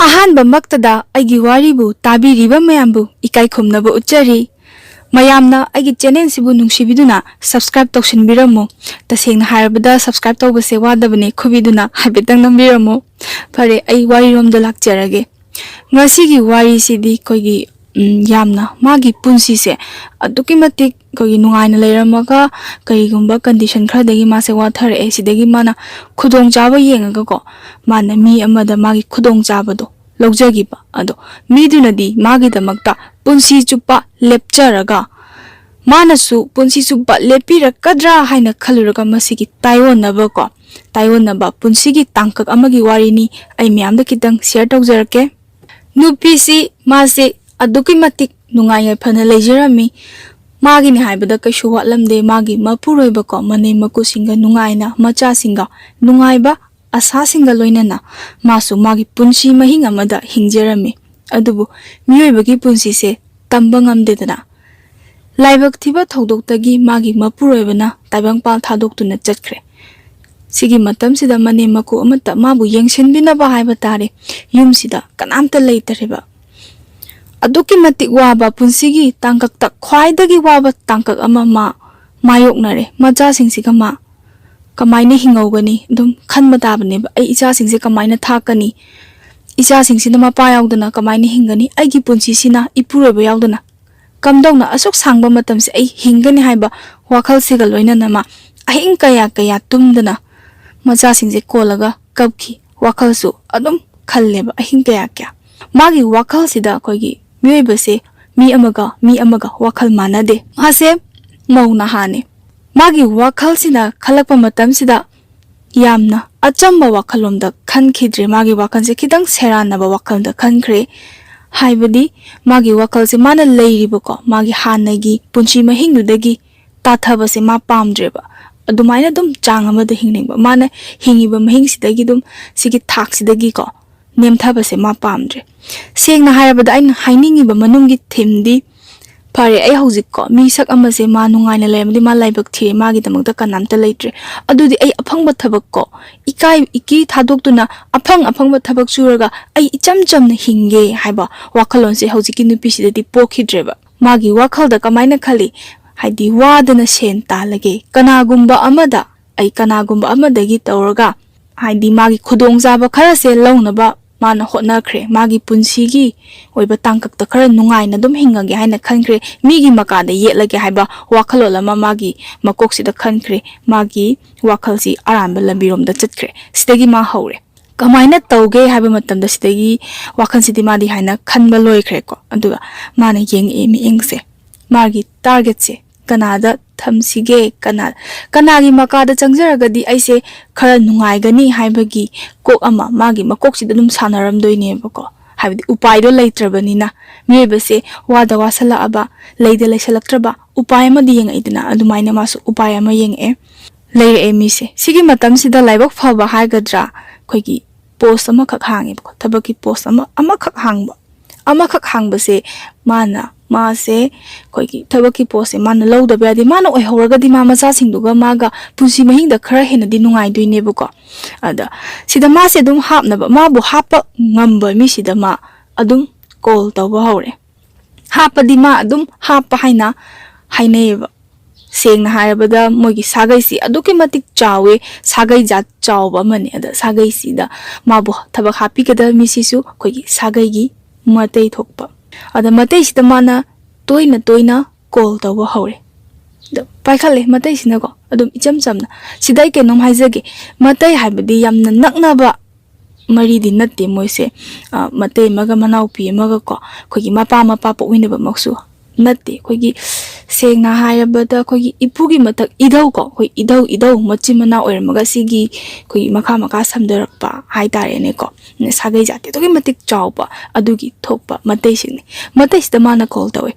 ꯑꯍꯥꯟꯕ ꯃꯛꯇꯗ ꯑꯩꯒꯤ ꯋꯥꯔꯤꯕꯨ ꯇꯥꯕꯤꯔꯤꯕ ꯃꯌꯥꯝꯕꯨ ꯏꯀꯥꯏ ꯈꯨꯝꯅꯕ ꯎꯠꯆꯔꯤ ꯃꯌꯥꯝꯅ ꯑꯩꯒꯤ ꯆꯦꯅꯦꯜꯁꯤꯕꯨ ꯅꯨꯡꯁꯤꯕꯤꯗꯨꯅ ꯁꯕꯁꯀ꯭ꯔꯥꯏꯕ ꯇꯧꯁꯤꯟꯕꯤꯔꯝꯃꯨ ꯇꯁꯦꯡꯅ ꯍꯥꯏꯔꯕꯗ ꯁꯕꯁꯀ꯭ꯔꯥꯏꯕ ꯇꯧꯕꯁꯦ ꯋꯥꯗꯕꯅꯦ ꯈꯨꯕꯤꯗꯨꯅ ꯍꯥꯏꯐꯦꯠꯇꯪ ꯅꯝꯕꯤꯔꯝꯃꯨ ꯐꯔꯦ ꯑꯩ ꯋꯥꯔꯤꯔꯣꯝꯗ ꯂꯥꯛꯆꯔꯒꯦ ꯉꯁꯤꯒꯤ ꯋꯥꯔꯤꯁꯤꯗꯤ ꯑꯩꯈꯣꯏꯒꯤ ꯌꯥꯝꯅ ꯃꯥꯒꯤ ꯄꯨꯟꯁꯤꯁꯦ ꯑꯗꯨꯛꯀꯤ ꯃꯇꯤꯛ ꯑꯩꯈꯣꯏꯒꯤ ꯅꯨꯡꯉꯥꯏꯅ ꯂꯩꯔꯝꯃꯒ ꯀꯔꯤꯒꯨꯝꯕ ꯀꯟꯗꯤꯁꯟ ꯈꯔꯗꯒꯤ ꯃꯥꯁꯦ ꯋꯥꯊꯔꯛꯑꯦ ꯁꯤꯗꯒꯤ ꯃꯥꯅ ꯈꯨꯗꯣꯡꯆꯥꯕ ꯌꯦꯡꯉꯒꯀꯣ ꯃꯥꯅ ꯃꯤ ꯑꯃꯗ ꯃꯥꯒꯤ ꯈꯨꯗꯣꯡꯆꯥꯕꯗꯣ ꯂꯧꯖꯈꯤꯕ ꯑꯗꯣ ꯃꯤꯗꯨꯅꯗꯤ ꯃꯥꯒꯤꯗꯃꯛꯇ ꯄꯨꯟꯁꯤ ꯆꯨꯞꯄ ꯂꯦꯞꯆꯔꯒ ꯃꯥꯅꯁꯨ ꯄꯨꯟꯁꯤ ꯆꯨꯞꯄ ꯂꯦꯞꯄꯤꯔꯛꯀꯗ꯭ꯔꯥ ꯍꯥꯏꯅ ꯈꯜꯂꯨꯔꯒ ꯃꯁꯤꯒꯤ ꯇꯥꯏꯑꯣꯟꯅꯕ ꯄꯨꯟꯁꯤꯒꯤ ꯇꯥꯡꯀꯛ ꯑꯃꯒꯤ ꯋꯥꯔꯤꯅꯤ ꯑꯩ ꯃꯌꯥꯝꯗ ꯈꯤꯇꯪ ꯁꯦꯌꯔ ꯇꯧꯖꯔꯛꯀꯦ ꯅꯨꯄꯤꯁꯤ ꯃꯥꯁꯦ ꯑꯗꯨꯛꯀꯤ ꯃꯇꯤꯛ ꯅꯨꯡꯉꯥꯏ ꯌꯥꯏꯐꯅ ꯂꯩꯖꯔꯝꯃꯤ ꯃꯥꯒꯤꯅꯤ ꯍꯥꯏꯕꯗ ꯀꯩꯁꯨ ꯋꯥꯠꯂꯝꯗꯦ ꯃꯥꯒꯤ ꯃꯄꯨꯔꯣꯏꯕꯀꯣ ꯃꯅꯦꯝ ꯃꯀꯨꯁꯤꯡꯒ ꯅꯨꯡꯉꯥꯏꯅ ꯃꯆꯥꯁꯤꯡꯒ ꯅꯨꯡꯉꯥꯏꯕ ꯑꯁꯥꯁꯤꯡꯒ ꯂꯣꯏꯅꯅ ꯃꯥꯁꯨ ꯃꯥꯒꯤ ꯄꯨꯟꯁꯤ ꯃꯍꯤꯡ ꯑꯃꯗ ꯍꯤꯡꯖꯔꯝꯃꯤ ꯑꯗꯨꯕꯨ ꯃꯤꯑꯣꯏꯕꯒꯤ ꯄꯨꯟꯁꯤꯁꯦ ꯇꯝꯕ ꯉꯝꯗꯦꯗꯅ ꯂꯥꯏꯕꯛ ꯊꯤꯕ ꯊꯧꯗꯣꯛꯇꯒꯤ ꯃꯥꯒꯤ ꯃꯄꯨꯔꯣꯏꯕꯅ ꯇꯥꯏꯕꯪꯄꯥꯜ ꯊꯥꯗꯣꯛꯇꯨꯅ ꯆꯠꯈ꯭ꯔꯦ ꯁꯤꯒꯤ ꯃꯇꯝꯁꯤꯗ ꯃꯅꯦꯝ ꯃꯀꯨ ꯑꯃꯠꯇ ꯃꯥꯕꯨ ꯌꯦꯡꯁꯤꯟꯕꯤꯅꯕ ꯍꯥꯏꯕ ꯇꯥꯔꯦ ꯌꯨꯝꯁꯤꯗ ꯀꯅꯥꯝꯇ ꯂꯩꯇꯔꯦꯕ ꯑꯗꯨꯛꯀꯤ ꯃꯇꯤꯛ ꯋꯥꯕ ꯄꯨꯟꯁꯤꯒꯤ ꯇꯥꯡꯀꯛꯇ ꯈ꯭ꯋꯥꯏꯗꯒꯤ ꯋꯥꯕ ꯇꯥꯡꯀꯛ ꯑꯃ ꯃꯥꯌꯣꯛꯅꯔꯦ ꯃꯆꯥꯁꯤꯡꯁꯤꯒ ꯀꯃꯥꯏꯅ ꯍꯤꯡꯍꯧꯒꯅꯤ ꯑꯗꯨꯝ ꯈꯟꯕ ꯇꯥꯕꯅꯦꯕ ꯑꯩ ꯏꯆꯥꯁꯤꯡꯁꯦ ꯀꯃꯥꯏꯅ ꯊꯥꯛꯀꯅꯤ ꯏꯆꯥꯁꯤꯡꯁꯤꯅ ꯃꯄꯥ ꯌꯥꯎꯗꯅ ꯀꯃꯥꯏꯅ ꯍꯤꯡꯒꯅꯤ ꯑꯩꯒꯤ ꯄꯨꯟꯁꯤꯁꯤꯅ ꯏꯄꯨꯔꯣꯏꯕ ꯌꯥꯎꯗꯅ ꯀꯝꯗꯧꯅ ꯑꯁꯨꯛ ꯁꯥꯡꯕ ꯃꯇꯝꯁꯦ ꯑꯩ ꯍꯤꯡꯒꯅꯤ ꯍꯥꯏꯕ ꯋꯥꯈꯜꯁꯤꯒ ꯂꯣꯏꯅꯅ ꯑꯍꯤꯡ ꯀꯌꯥ ꯇꯨꯝꯗꯅ ꯃꯆꯥꯁꯤꯡꯁꯦ ꯀꯣꯜꯂꯒ ꯀꯞꯈꯤ ꯋꯥꯈꯜꯁꯨ ꯑꯗꯨꯝ ꯈꯜꯂꯦꯕ ꯑꯍꯤꯡꯀꯌꯥ ꯃꯥꯒꯤ ꯋꯥꯈꯜꯁꯤꯗ ꯑꯩꯈꯣꯏꯒꯤ ꯃꯤꯑꯣꯏꯕꯁꯦ ꯃꯤ ꯑꯃꯒ ꯋꯥꯈꯜ ꯃꯥꯟꯅꯗꯦ ꯃꯥꯁꯦ ꯃꯧ ꯅꯍꯥꯅꯦ ꯃꯥꯒꯤ ꯋꯥꯈꯜꯁꯤꯅ ꯈꯜꯂꯛꯄ ꯃꯇꯝꯁꯤꯗ ꯌꯥꯝꯅ ꯑꯆꯝꯕ ꯋꯥꯈꯜꯂꯣꯝꯗ ꯈꯟꯈꯤꯗ꯭ꯔꯦ ꯃꯥꯒꯤ ꯋꯥꯈꯜꯁꯦ ꯈꯤꯇꯪ ꯁꯦꯔꯥꯟꯅꯕ ꯋꯥꯈꯜꯗ ꯈꯟꯈ꯭ꯔꯦ ꯍꯥꯏꯕꯗꯤ ꯃꯥꯒꯤ ꯋꯥꯈꯜꯁꯦ ꯃꯥꯅ ꯂꯩꯔꯤꯕꯀꯣ ꯃꯥꯒꯤ ꯍꯥꯟꯅꯒꯤ ꯄꯨꯟꯁꯤ ꯃꯍꯤꯡꯗꯨꯗꯒꯤ ꯇꯥꯊꯕꯁꯦ ꯃꯥ ꯄꯥꯝꯗ꯭ꯔꯦꯕ ꯑꯗꯨꯃꯥꯏꯅ ꯑꯗꯨꯝ ꯆꯥꯡ ꯑꯃꯗ ꯍꯤꯡꯅꯤꯡꯕ ꯃꯥꯅ ꯍꯤꯡꯉꯤꯕ ꯃꯍꯤꯡꯁꯤꯗꯒꯤ ꯑꯗꯨꯝ ꯁꯤꯒꯤ ꯊꯥꯛꯁꯤꯗꯒꯤꯀꯣ ꯅꯦꯝꯊꯕꯁꯦ ꯃꯥ ꯄꯥꯝꯗ꯭ꯔꯦ ꯁꯦꯡꯅ ꯍꯥꯏꯔꯕꯗ ꯑꯩꯅ ꯍꯥꯏꯅꯤꯡꯉꯤꯕ ꯃꯅꯨꯡꯒꯤ ꯊꯤꯝꯗꯤ ꯐꯔꯦ ꯑꯩ ꯍꯧꯖꯤꯛꯀꯣ ꯃꯤꯁꯛ ꯑꯃꯁꯦ ꯃꯥ ꯅꯨꯡꯉꯥꯏꯅ ꯂꯩꯔꯝꯃꯗꯤ ꯃꯥ ꯂꯥꯏꯕꯛ ꯊꯤꯔꯦ ꯃꯥꯒꯤꯗꯃꯛꯇ ꯀꯅꯥꯝꯇ ꯂꯩꯇ꯭ꯔꯦ ꯑꯗꯨꯗꯤ ꯑꯩ ꯑꯐꯪꯕ ꯊꯕꯛꯀꯣ ꯏꯀꯤ ꯊꯥꯗꯣꯛꯇꯨꯅ ꯑꯐꯪꯕ ꯊꯕꯛ ꯁꯨꯔꯒ ꯑꯩ ꯏꯆꯝ ꯆꯝꯅ ꯍꯤꯡꯒꯦ ꯍꯥꯏꯕ ꯋꯥꯈꯜꯂꯣꯟꯁꯦ ꯍꯧꯖꯤꯛꯀꯤ ꯅꯨꯄꯤꯁꯤꯗꯗꯤ ꯄꯣꯛꯈꯤꯗ꯭ꯔꯦꯕ ꯃꯥꯒꯤ ꯋꯥꯈꯜꯗ ꯀꯃꯥꯏꯅ ꯈꯜꯂꯤ ꯍꯥꯏꯗꯤ ꯋꯥꯗꯅ ꯁꯦꯟ ꯇꯥꯜꯂꯒꯦ ꯀꯅꯥꯒꯨꯝꯕ ꯑꯃꯗꯒꯤ ꯇꯧꯔꯒ ꯍꯥꯏꯗꯤ ꯃꯥꯒꯤ ꯈꯨꯗꯣꯡꯆꯥꯕ ꯈꯔꯁꯦ ꯂꯧꯅꯕ ꯃꯥꯅ ꯍꯣꯠꯅꯈ꯭ꯔꯦ ꯃꯥꯒꯤ ꯄꯨꯟꯁꯤꯒꯤ ꯑꯣꯏꯕ ꯇꯥꯡꯀꯛꯇ ꯈꯔ ꯅꯨꯡꯉꯥꯏꯅ ꯑꯗꯨꯝ ꯍꯤꯡꯉꯒꯦ ꯍꯥꯏꯅ ꯈꯟꯈ꯭ꯔꯦ ꯃꯤꯒꯤ ꯃꯀꯥꯗ ꯌꯦꯠꯂꯒꯦ ꯍꯥꯏꯕ ꯋꯥꯈꯜꯂꯣꯟ ꯑꯃ ꯃꯥꯒꯤ ꯃꯀꯣꯛꯁꯤꯗ ꯈꯟꯈ꯭ꯔꯦ ꯃꯥꯒꯤ ꯋꯥꯈꯜꯁꯤ ꯑꯔꯥꯟꯕ ꯂꯝꯕꯤꯔꯣꯝꯗ ꯆꯠꯈ꯭ꯔꯦ ꯁꯤꯗꯒꯤ ꯃꯥ ꯍꯧꯔꯦ ꯀꯃꯥꯏꯅ ꯇꯧꯒꯦ ꯍꯥꯏꯕ ꯃꯇꯝꯗ ꯁꯤꯗꯒꯤ ꯋꯥꯈꯜꯁꯤꯗꯤ ꯃꯥꯗꯤ ꯍꯥꯏꯅ ꯈꯟꯕ ꯂꯣꯏꯈ꯭ꯔꯦꯀꯣ ꯑꯗꯨꯒ ꯃꯥꯅ ꯌꯦꯡꯉꯛꯑꯦ ꯃꯤꯠꯌꯦꯡꯁꯦ ꯃꯥꯒꯤ ꯇꯥꯔꯒꯦꯠꯁꯦ ꯀꯅꯥꯗ ꯊꯝꯁꯤꯒꯦ ꯀꯅꯥꯒꯤ ꯃꯀꯥꯗ ꯆꯪꯖꯔꯒꯗꯤ ꯑꯩꯁꯦ ꯈꯔ ꯅꯨꯡꯉꯥꯏꯒꯅꯤ ꯍꯥꯏꯕꯒꯤ ꯀꯣꯛ ꯑꯃ ꯃꯥꯒꯤ ꯃꯀꯣꯛꯁꯤꯗ ꯑꯗꯨꯝ ꯁꯥꯟꯅꯔꯝꯗꯣꯏꯅꯦꯕꯀꯣ ꯍꯥꯏꯕꯗꯤ ꯎꯄꯥꯏꯗꯣ ꯂꯩꯇ꯭ꯔꯕꯅꯤꯅ ꯃꯤꯑꯣꯏꯕꯁꯦ ꯋꯥꯗ ꯋꯥꯁꯜꯂꯛꯑꯕ ꯂꯩꯗ ꯂꯩꯁꯜꯂꯛꯇ꯭ꯔꯕ ꯎꯄꯥꯏ ꯑꯃꯗꯤ ꯌꯦꯡꯉꯛꯏꯗꯅ ꯑꯗꯨꯃꯥꯏꯅ ꯃꯥꯁꯨ ꯎꯄꯥꯏ ꯑꯃ ꯂꯩꯔꯛꯑꯦ ꯃꯤꯁꯦ ꯁꯤꯒꯤ ꯃꯇꯝꯁꯤꯗ ꯂꯥꯏꯕꯛ ꯐꯕ ꯍꯥꯏꯒꯗ꯭ꯔꯥ ꯑꯩꯈꯣꯏꯒꯤ ꯄꯣꯁ ꯑꯃꯈꯛ ꯍꯥꯡꯉꯦꯕꯀꯣ ꯊꯕꯛꯀꯤ ꯄꯣꯁ ꯑꯃꯈꯛ ꯍꯥꯡꯕꯁꯦ ꯃꯥꯁꯦ ꯑꯩꯈꯣꯏꯒꯤ ꯊꯕꯛꯀꯤ ꯄꯣꯁꯁꯦ ꯃꯥꯅ ꯂꯧꯗꯕ ꯌꯥꯗꯦ ꯃꯥꯅ ꯑꯣꯏꯍꯧꯔꯒꯗꯤ ꯃꯆꯥꯁꯤꯡꯗꯨꯒ ꯃꯥꯒ ꯄꯨꯟꯁꯤ ꯃꯍꯤꯡꯗ ꯈꯔ ꯍꯦꯟꯅꯗꯤ ꯅꯨꯡꯉꯥꯏꯗꯣꯏꯅꯦꯕꯀꯣ ꯑꯗ ꯁꯤꯗ ꯃꯥꯁꯦ ꯑꯗꯨꯝ ꯃꯥꯕꯨ ꯍꯥꯞꯄ ꯉꯝꯕ ꯃꯤꯁꯤꯗ ꯃꯥ ꯑꯗꯨꯝ ꯀꯣꯜ ꯇꯧꯕ ꯍꯧꯔꯦ ꯍꯥꯞꯄꯗꯤ ꯃꯥ ꯑꯗꯨꯝ ꯍꯥꯞꯄ ꯍꯥꯏꯅ ꯍꯥꯏꯅꯩꯌꯦꯕ ꯁꯦꯡꯅ ꯍꯥꯏꯔꯕꯗ ꯃꯣꯏꯒꯤ ꯁꯥꯒꯩꯁꯤ ꯑꯗꯨꯛꯀꯤ ꯃꯇꯤꯛ ꯆꯥꯎꯋꯦ ꯁꯥꯒꯩ ꯖꯥꯠ ꯆꯥꯎꯕ ꯑꯃꯅꯤ ꯑꯗ ꯁꯥꯒꯩꯁꯤꯗ ꯃꯥꯕꯨ ꯊꯕꯛ ꯍꯥꯞꯄꯤꯒꯗꯕ ꯃꯤꯁꯤꯁꯨ ꯑꯩꯈꯣꯏꯒꯤ ꯁꯥꯒꯩꯒꯤ ꯃꯇꯩ ꯊꯣꯛꯄ ꯑꯗ ꯃꯇꯩꯁꯤꯗ ꯃꯥꯅ ꯇꯣꯏꯅ ꯀꯣꯜ ꯇꯧꯕ ꯍꯧꯔꯦ ꯑꯗ ꯄꯥꯏꯈꯠꯂꯦ ꯃꯇꯩꯁꯤꯅꯀꯣ ꯑꯗꯨꯝ ꯏꯆꯝ ꯆꯝꯅ ꯁꯤꯗ ꯑꯩ ꯀꯩꯅꯣꯝ ꯍꯥꯏꯖꯒꯦ ꯃꯇꯩ ꯍꯥꯏꯕꯗꯤ ꯌꯥꯝꯅ ꯅꯛꯅꯕ ꯃꯔꯤꯗꯤ ꯅꯠꯇꯦ ꯃꯣꯏꯁꯦ ꯃꯇꯩ ꯑꯃꯒ ꯃꯅꯥꯎꯄꯤ ꯑꯃꯒꯀꯣ ꯑꯩꯈꯣꯏꯒꯤ ꯃꯄꯥ ꯄꯣꯛꯃꯤꯟꯅꯕꯃꯛꯁꯨ ꯅꯠꯇꯦ ꯑꯩꯈꯣꯏꯒꯤ ꯁꯦꯡꯅ ꯍꯥꯏꯔꯕꯗ ꯑꯩꯈꯣꯏꯒꯤ ꯏꯄꯨꯒꯤ ꯃꯊꯛ ꯏꯙꯧꯀꯣ ꯑꯩꯈꯣই ꯏꯙꯧ ꯃꯆꯤꯟ ꯃꯅꯥꯎ ꯑꯣꯏꯔꯝꯃꯒ ꯁꯤꯒꯤ ꯑꯩꯈꯣꯏꯒꯤ ꯃꯈꯥ ꯁꯝꯊꯔꯛꯄ ꯍꯥꯏꯇꯥꯔꯦꯅꯦꯀꯣ ꯁꯥꯒꯩ ꯖꯥꯇꯤ ꯑꯗꯨꯛꯀꯤ ꯃꯇꯤꯛ ꯆꯥꯎꯕ ꯑꯗꯨꯒꯤ ꯊꯣꯛꯄ ꯃꯇꯩꯁꯤꯗ ꯃꯥꯅ ꯀꯣꯜ ꯇꯧꯋꯦ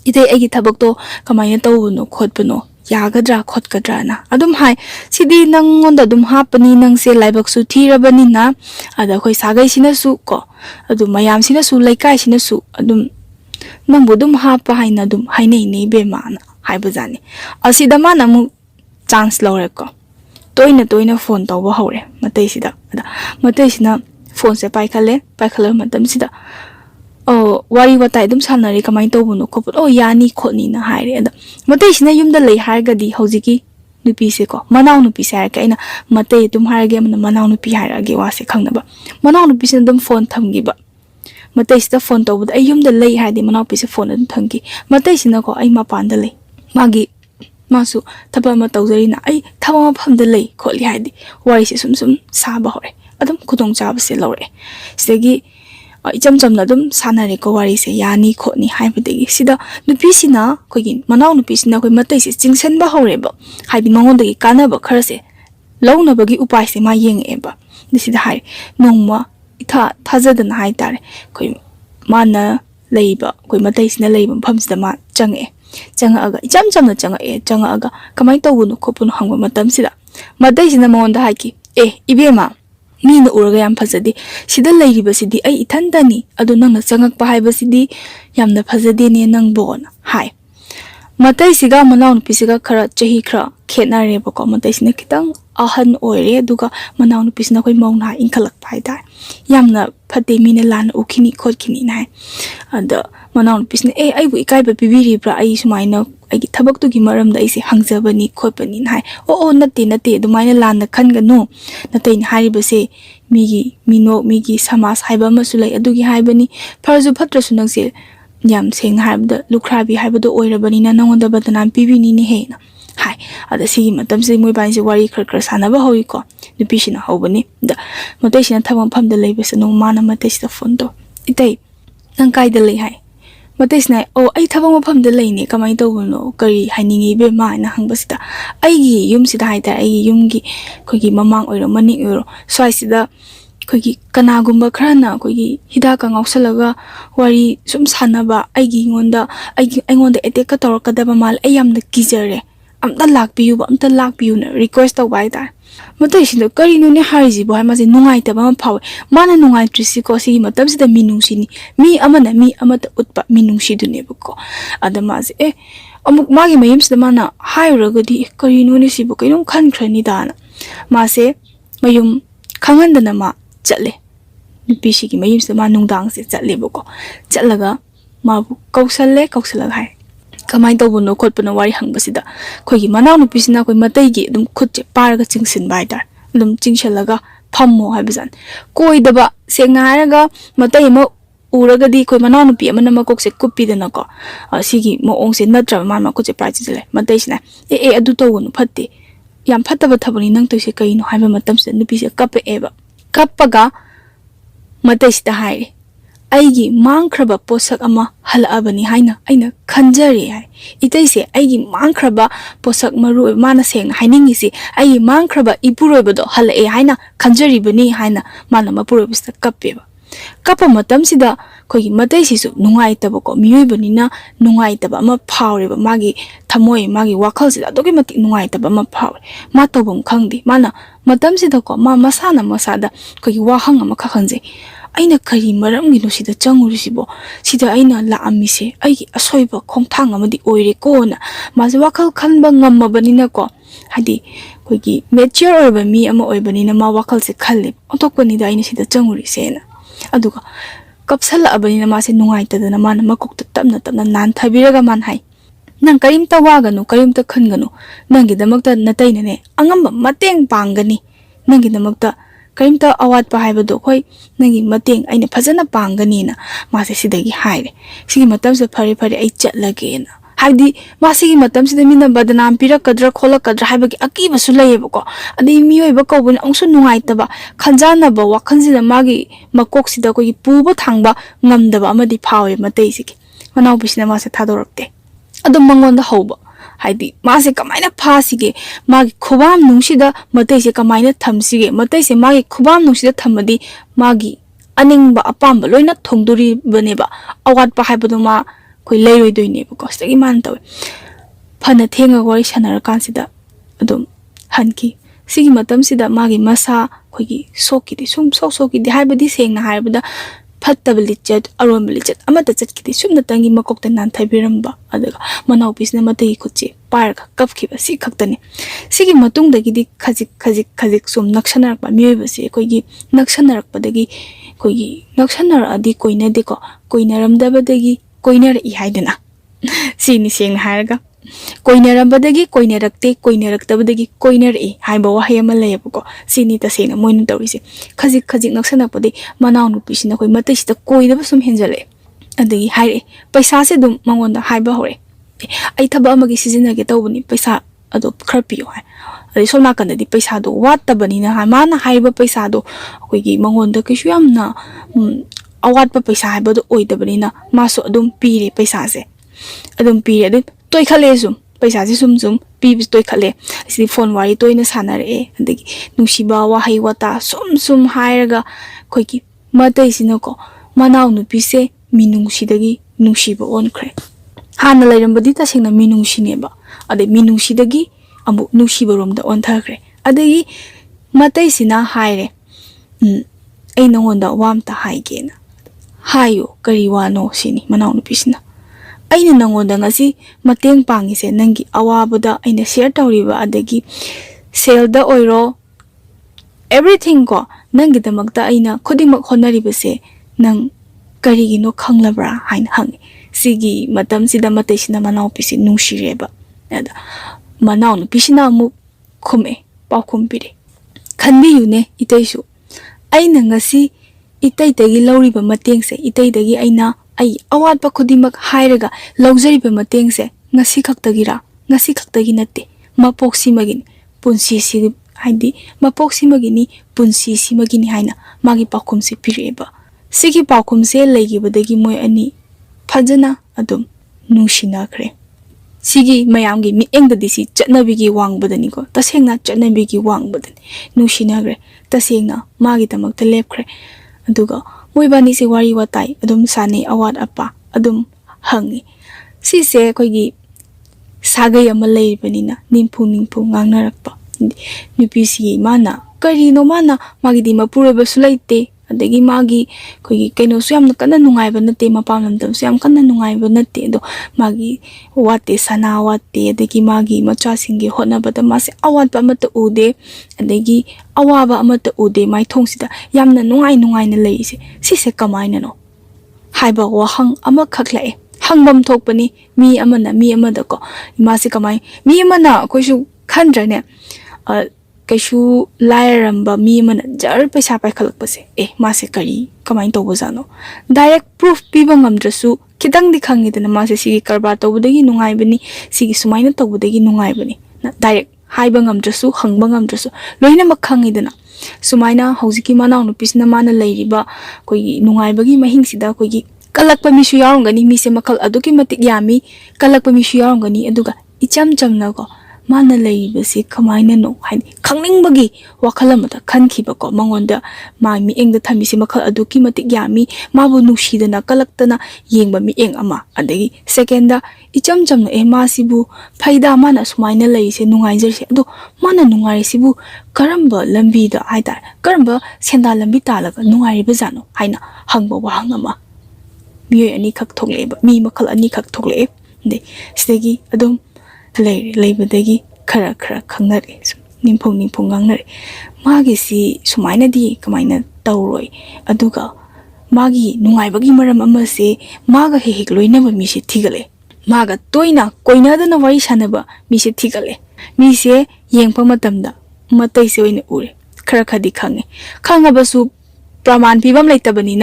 ꯏꯊꯩ ꯑꯩꯒꯤ ꯊꯕꯛꯇꯣ ꯀꯃꯥꯏꯅ ꯇꯧꯕꯅꯣ ꯈꯣꯠꯄꯅꯣ ꯌꯥꯒꯗ꯭ꯔꯥ ꯈꯣꯠꯀꯗ꯭ꯔꯥꯅ ꯑꯗꯨꯝ ꯍꯥꯏ ꯁꯤꯗꯤ ꯅꯪꯉꯣꯟꯗ ꯑꯗꯨꯝ ꯍꯥꯞꯄꯅꯤ ꯅꯪꯁꯦ ꯂꯥꯏꯕꯛꯁꯨ ꯊꯤꯔꯕꯅꯤꯅ ꯑꯗ ꯑꯩꯈꯣꯏ ꯁꯥꯒꯩꯁꯤꯅꯁꯨ ꯀꯣ ꯑꯗꯨ ꯃꯌꯥꯝꯁꯤꯅꯁꯨ ꯂꯩꯀꯥꯏꯁꯤꯅꯁꯨ ꯑꯗꯨꯝ ꯅꯪꯕꯨ ꯑꯗꯨꯝ ꯍꯥꯞꯄ ꯍꯥꯏꯅ ꯑꯗꯨꯝ ꯍꯥꯏꯅꯩꯅꯦ ꯏꯕꯦꯝꯃꯥꯅ ꯍꯥꯏꯕꯖꯥꯠꯅꯤ ꯑꯁꯤꯗ ꯃꯥꯅ ꯑꯃꯨꯛ ꯆꯥꯟꯁ ꯂꯧꯔꯦꯀꯣ ꯇꯣꯏꯅ ꯐꯣꯟ ꯇꯧꯕ ꯍꯧꯔꯦ ꯃꯇꯩꯁꯤꯗ ꯑꯗ ꯃꯇꯩꯁꯤꯅ phone se paikhala matam sida wari watai dum sanari kamai tawbuno khoput yani khotni na haire ada matei sina yumda lei hargadi hojiki nupi se ko manau nupi sa ka ina matei dum harge mana manau nupi harage wa se khangnaba manau nupi se dum phone thamgiba matei sida phone tawbud ai yumda lei hadi manau pi se phone dum thangi matei sina ko ai mapan da lei magi masu thaba ma tawjari na ai thaba ma pham da lei kholi hadi wari se sum saba hore adum khudong chaba se lore segi icham chamna dum sanare ko wari se yani khoni haibadegi sida nupi sina kogi manau nupi sina koi matai se chingsan ba horeba haidi mangon dagi kana ba kharase launa bagi upai se ma yeng eba disida hai nongma itha thajadana hai tare koi mana leiba koi matai sina leiba phamsida ma change aga icham chamna changa aga kamai tawunu khopunu hangwa matam sida matai sina mangon da haiki ibema Mina uraga yam phajadi sida leiriba sidi ai ithandani adu nangna changakpa haiba sidi yamna phajade ne nang bon hai matai siga manaun pisiga khara chahi khara khena reba ko matai sina kitang ahan oire duga manaun pisna koi mauna inkhalak pai da yamna phate mina lan ukhini khotkini nai ada manaun pisna ai bu ikai ba bibiri bra ai sumaina ai thabak tu gi maram da isi hangjabani khotpani nai nate dumaina lan na khanganu natain hariba se migi samas haiba masulai adugi haibani farju phatrasu nangse yam seng haibda lukhrabi haibdo oirabani na nongonda badana pibini ni heina hai ada sigi matam se moi ban se wari khar sanaba hoyi ko nupi sina hobani da matai sina thawam phamda leibasa no mana matai sina phone to itai nang kai da lei hai matai sina ai thawam phamda leini kamai to no kari hainingi be ma na hangbasida aigi yum sida haita aigi yumgi khogi mamang oiro mani oiro swai sida khogi kanagumba khrana khogi hida ka ngausalaga wari sum sanaba aigi ngonda attack ka torkadaba mal ayamna kijare amta lakpiyu na request to bai ta matai sida kari no ne hariji bo ma se nungai ta ba phawe mana nungai trisi ko si matam sida minungsini mi amata utpa minungsi dune ko adama se amuk magi mayim sida mana hairagadi kari no ne sibo kainum khan khrani dana ma se mayum khangandana ma chatle nupi sigi mayim sida ma nungdang se chatle ko chatlaga ma kausalaga hai kamai tawbuno khotpana wari hangbasida khogi manau nupi sina koi matai gi dum khutche paraga chingsin bai tar dum chingshalaga phammo haibazan koidaba sengaraga matai ma uragadi koi manau nupi amana makok se kupidana ko sigi moong se natra ma khutche pai chile matai sina adu tawunu phatte yam phattaba thabani nang toise kaino haiba matam se nupi se kappaga matai sita haire aigi mangkraba posak ama halabani haina aina khanjari hai itai se aigi mangkraba posak maru mana seng hainingi se aigi mangkraba ipuroibado halae haina khanjari bani haina mana mapurobista kappeba kapa matam sida khogi matai sisu nungai taba ko miyoi bani na nungai taba ama phawreba magi thamoi magi wakhal sida dogi mati nungai taba ama phawre ma tobum khangdi mana matam sida ko ma masana masada khogi wahang ama khakhanje aina kari maram gi no sida changuri sibo sida aina la amise ai asoiba khongthang amadi oire ko na maje wakal khanba ngammabani na ko hadi koigi mature orba mi ama oibani na ma wakal se khalle otokpani da aina sida changuri se na aduga kapsala abani na ma se nungai ta na mana makok tapna nan thabiraga man hai nang karim ta waganu karim ta khanganu nangi damakta natai ne angamba mateng pangani nangi damakta karimta awat pa haibado khoi nangi mateng aina phajana pangani na mase sidagi haire sigi matam se phare ai chatlage na haidi masigi matam sida mina badnam pirakadra kholakadra haibagi akiba su layeba ko adi miyoiba ko bun angsu nungai taba khanjana ba wakhanjina magi makok sida ko puba thangba ngamdaba amadi phawe matai sigi manau bisna mase thadorakte adum mangonda hoba haidi mase kamaina phasige magi khubam nungsida matai se kamaina thamsige matai se magi khubam nungsida thamadi magi aningba apamba loina thongduri baneba awat pa haibadu ma koi leiroi doine ko stagi man taw phana thenga wari sanar kansida adum hanki sigi matam sida magi masa khogi soki di sum soki di haibadi sengna haibada ꯐꯠꯇꯕ ꯂꯤꯆꯠ ꯑꯔꯣꯟꯕ ꯂꯤꯆꯠ ꯑꯃꯠꯇ ꯆꯠꯈꯤꯗꯦ ꯁꯨꯝꯅꯇꯪꯒꯤ ꯃꯀꯣꯛꯇ ꯅꯥꯟꯊꯕꯤꯔꯝꯕ ꯑꯗꯨꯒ ꯃꯅꯥꯎꯄꯤꯁꯤꯅ ꯃꯇꯩꯒꯤ ꯈꯨꯠꯁꯦ ꯄꯥꯏꯔꯒ ꯀꯞꯈꯤꯕ ꯁꯤ ꯈꯛꯇꯅꯤ ꯁꯤꯒꯤ ꯃꯇꯨꯡꯗꯒꯤꯗꯤ ꯈꯖꯤꯛ ꯁꯨꯝ ꯅꯛꯁꯟꯅꯔꯛꯄ ꯃꯤꯑꯣꯏꯕꯁꯦ ꯑꯩꯈꯣꯏꯒꯤ ꯅꯛꯁꯟꯅꯔꯛꯄꯗꯒꯤ ꯑꯩꯈꯣꯏꯒꯤ ꯅꯛꯁꯟꯅꯔꯛꯑꯗꯤ ꯀꯣꯏꯅꯗꯦꯀꯣ ꯀꯣꯏꯅꯔꯝꯗꯕꯗꯒꯤ ꯀꯣꯏꯅꯔꯛꯏ ꯍꯥꯏꯗꯅ ꯁꯤꯅꯤ ꯁꯦꯡꯅ ꯍꯥꯏꯔꯒ ꯀꯣꯏꯅꯔꯝꯕꯗꯒꯤ ꯀꯣꯏꯅꯔꯛꯇꯦ ꯀꯣꯏꯅꯔꯛꯇꯕꯗꯒꯤ ꯀꯣꯏꯅꯔꯛꯏ ꯍꯥꯏꯕ ꯋꯥꯍꯩ ꯑꯃ ꯂꯩꯌꯦꯕꯀꯣ ꯁꯤꯅꯤ ꯇꯁꯦꯡꯅ ꯃꯣꯏꯅ ꯇꯧꯔꯤꯁꯦ ꯈꯖꯤꯛ ꯅꯛꯁꯟꯅꯔꯛꯄꯗꯒꯤ ꯃꯅꯥꯎꯅꯨꯄꯤꯁꯤꯅ ꯑꯩꯈꯣꯏ ꯃꯇꯩꯁꯤꯗ ꯀꯣꯏꯗꯕ ꯁꯨꯝ ꯍꯦꯟꯖꯜꯂꯛꯑꯦ ꯑꯗꯒꯤ ꯍꯥꯏꯔꯛꯑꯦ ꯄꯩꯁꯥꯁꯦ ꯑꯗꯨꯝ ꯃꯉꯣꯟꯗ ꯍꯥꯏꯕ ꯍꯧꯔꯛꯑꯦ ꯑꯩ ꯊꯕꯛ ꯑꯃꯒꯤ ꯁꯤꯖꯤꯟꯅꯒꯦ ꯇꯧꯕꯅꯤ ꯄꯩꯁꯥ ꯑꯗꯣ ꯈꯔ ꯄꯤꯌꯣ ꯍꯥꯏ ꯑꯗꯩ ꯁꯣꯝ ꯅꯥꯀꯟꯗꯗꯤ ꯄꯩꯁꯥꯗꯣ ꯋꯥꯠꯇꯕꯅꯤꯅ ꯃꯥꯅ ꯍꯥꯏꯔꯤꯕ ꯄꯩꯁꯥꯗꯣ ꯑꯩꯈꯣꯏꯒꯤ ꯃꯉꯣꯟꯗ ꯀꯩꯁꯨ ꯌꯥꯝꯅ ꯑꯋꯥꯠꯄ ꯄꯩꯁꯥ ꯍꯥꯏꯕꯗꯣ ꯑꯣꯏꯗꯕꯅꯤ나 ꯃꯥꯁꯨ ꯑꯗꯨꯝ ꯄꯤꯔꯦ ꯄꯩꯁꯥꯁꯦ ꯑꯗꯨꯝ ꯄꯤꯔꯦ ꯑꯗꯨ ꯇꯣꯏꯈꯠꯂꯦ ꯁꯨꯝ ꯄꯩꯁꯥꯁꯦ ꯁꯨꯝ ꯄꯤꯕꯁꯦ ꯇꯣꯏꯈꯠꯂꯦ ꯑꯁꯤꯗꯤ ꯐꯣꯟ ꯋꯥꯔꯤ ꯇꯣꯏꯅ ꯁꯥꯟꯅꯔꯛꯑꯦ ꯑꯗꯒꯤ ꯅꯨꯡꯁꯤꯕ ꯋꯥꯍꯩ ꯋꯥꯇꯥ ꯁꯨꯝ ꯍꯥꯏꯔꯒ ꯑꯩꯈꯣꯏꯒꯤ ꯃꯇꯩꯁꯤꯅꯀꯣ ꯃꯅꯥꯎꯅꯨꯄꯤꯁꯦ ꯃꯤꯅꯨꯡꯁꯤꯗꯒꯤ ꯅꯨꯡꯁꯤꯕ ꯑꯣꯟꯈ꯭ꯔꯦ ꯍꯥꯟꯅ ꯂꯩꯔꯝꯕꯗꯤ ꯇꯁꯦꯡꯅ ꯃꯤꯅꯨꯡꯁꯤꯅꯦꯕ ꯑꯗꯩ ꯃꯤꯅꯨꯡꯁꯤꯗꯒꯤ ꯑꯃꯨꯛ ꯅꯨꯡꯁꯤꯕꯔꯣꯝꯗ ꯑꯣꯟꯊꯈ꯭ꯔꯦ ꯑꯗꯒꯤ ꯃꯇꯩꯁꯤꯅ ꯍꯥꯏꯔꯦ ꯑꯩ ꯅꯉꯣꯟꯗ ꯋꯥ ꯑꯝꯇ ꯍꯥꯏꯒꯦꯅ ꯍꯥꯏꯌꯣ ꯀꯔꯤ ꯋꯥꯅꯣ ꯁꯤꯅꯤ ꯃꯅꯥꯎꯅꯨꯄꯤꯁꯤꯅ ꯑꯩꯅ ꯅꯉꯣꯟꯗ ꯉꯁꯤ ꯃꯇꯦꯡ ꯄꯥꯡꯉꯤꯁꯦ ꯅꯪꯒꯤ ꯑꯋꯥꯕꯗ ꯑꯩꯅ ꯁꯤꯌꯔ ꯇꯧꯔꯤꯕ ꯑꯗꯒꯤ ꯁꯦꯜꯗ ꯑꯣꯏꯔꯣ everything ko nangidamagta aina khudimag honaribase nang karigino khanglabra hain hangi sigi matam sida matay sina manaw pisi nungsireba ada manaw no pisina mu khume paukhum pire khanbi yune itaisu aina ngasi itaitagi lawriba matengse itaitagi aina ai awat pa khudimag hairaga lawjariba matengse ngasi khaktagira ngasi khaktagi natte mapoksi magin punsi si haidi mapoksi magini punsi si magini haina magi paukhum se pireba sigi paukhum se legibadagi moy ani phajana adum nungsinakre sigi mayamgi miengdadi si chatnabigi wangbadani ko tasengna chatnabigi wangbadani nungsinagre tasengna magi tamakta lepkhre aduga moibani se wari watai adum sane awat apa adum hangi sise koigi sagai ama leibanina nimpu ngangnarakpa nupisi mana karino mana magi di mapureba sulaite adagi magi koigi kaino su yamna kana nungaiba nate mapamlamdam su yam kana nungaiba nate do magi wate sana wate adagi magi macha singi honabada mase awatba amata ude adagi awaba amata ude mai thongsida yamna nungai na leise sise kamaina no haiba wahang ama khaklae hangbam thokpani mi amada ko mase kamai mi amana koisu khandrane kaishu lairamba mi mana jar paisa paikhalakpase mase kari kamai tobojano direct proof piba ngamdrasu kitang di khangidana mase sigi karba tobodagi nungaibani sigi sumaina tobodagi nungaibani na direct haiba ngamdrasu hangba ngamdrasu loina makhangidana sumaina hojiki manaw nupisna mana leiriba koi nungaibagi mahingsida koigi kalakpa misu yarongani mise makhal aduki matik yami kalakpa misu yarongani aduga icham chamna ko mana leibasi kamaina no haini khangningbagi wakhalamata khankhiba ko mangonda ma mi engda thamisi makhal aduki matik yami mabu nungsidana kalaktana yengba mi eng ama adagi second icham chamna masibu phaida mana sumaina leise nungaijerse adu mana nungaisibu karamba lambi da haidar karamba senda lambi talaga nungairiba jano haina hangba wahang ama mi ani khak thokleba mi makhal ani khak thokle de sidagi adum leibadagi khara khangnare nimphung ngangnare magi si sumaina di kamaina tawroi aduga magi nungaibagi maram amase maga hek loinaba mi se thigale maga toina koinadana wari sanaba mi se thigale mi se yengpa matamda matai se oina ure khara khadi khangabasu praman pibam leitabani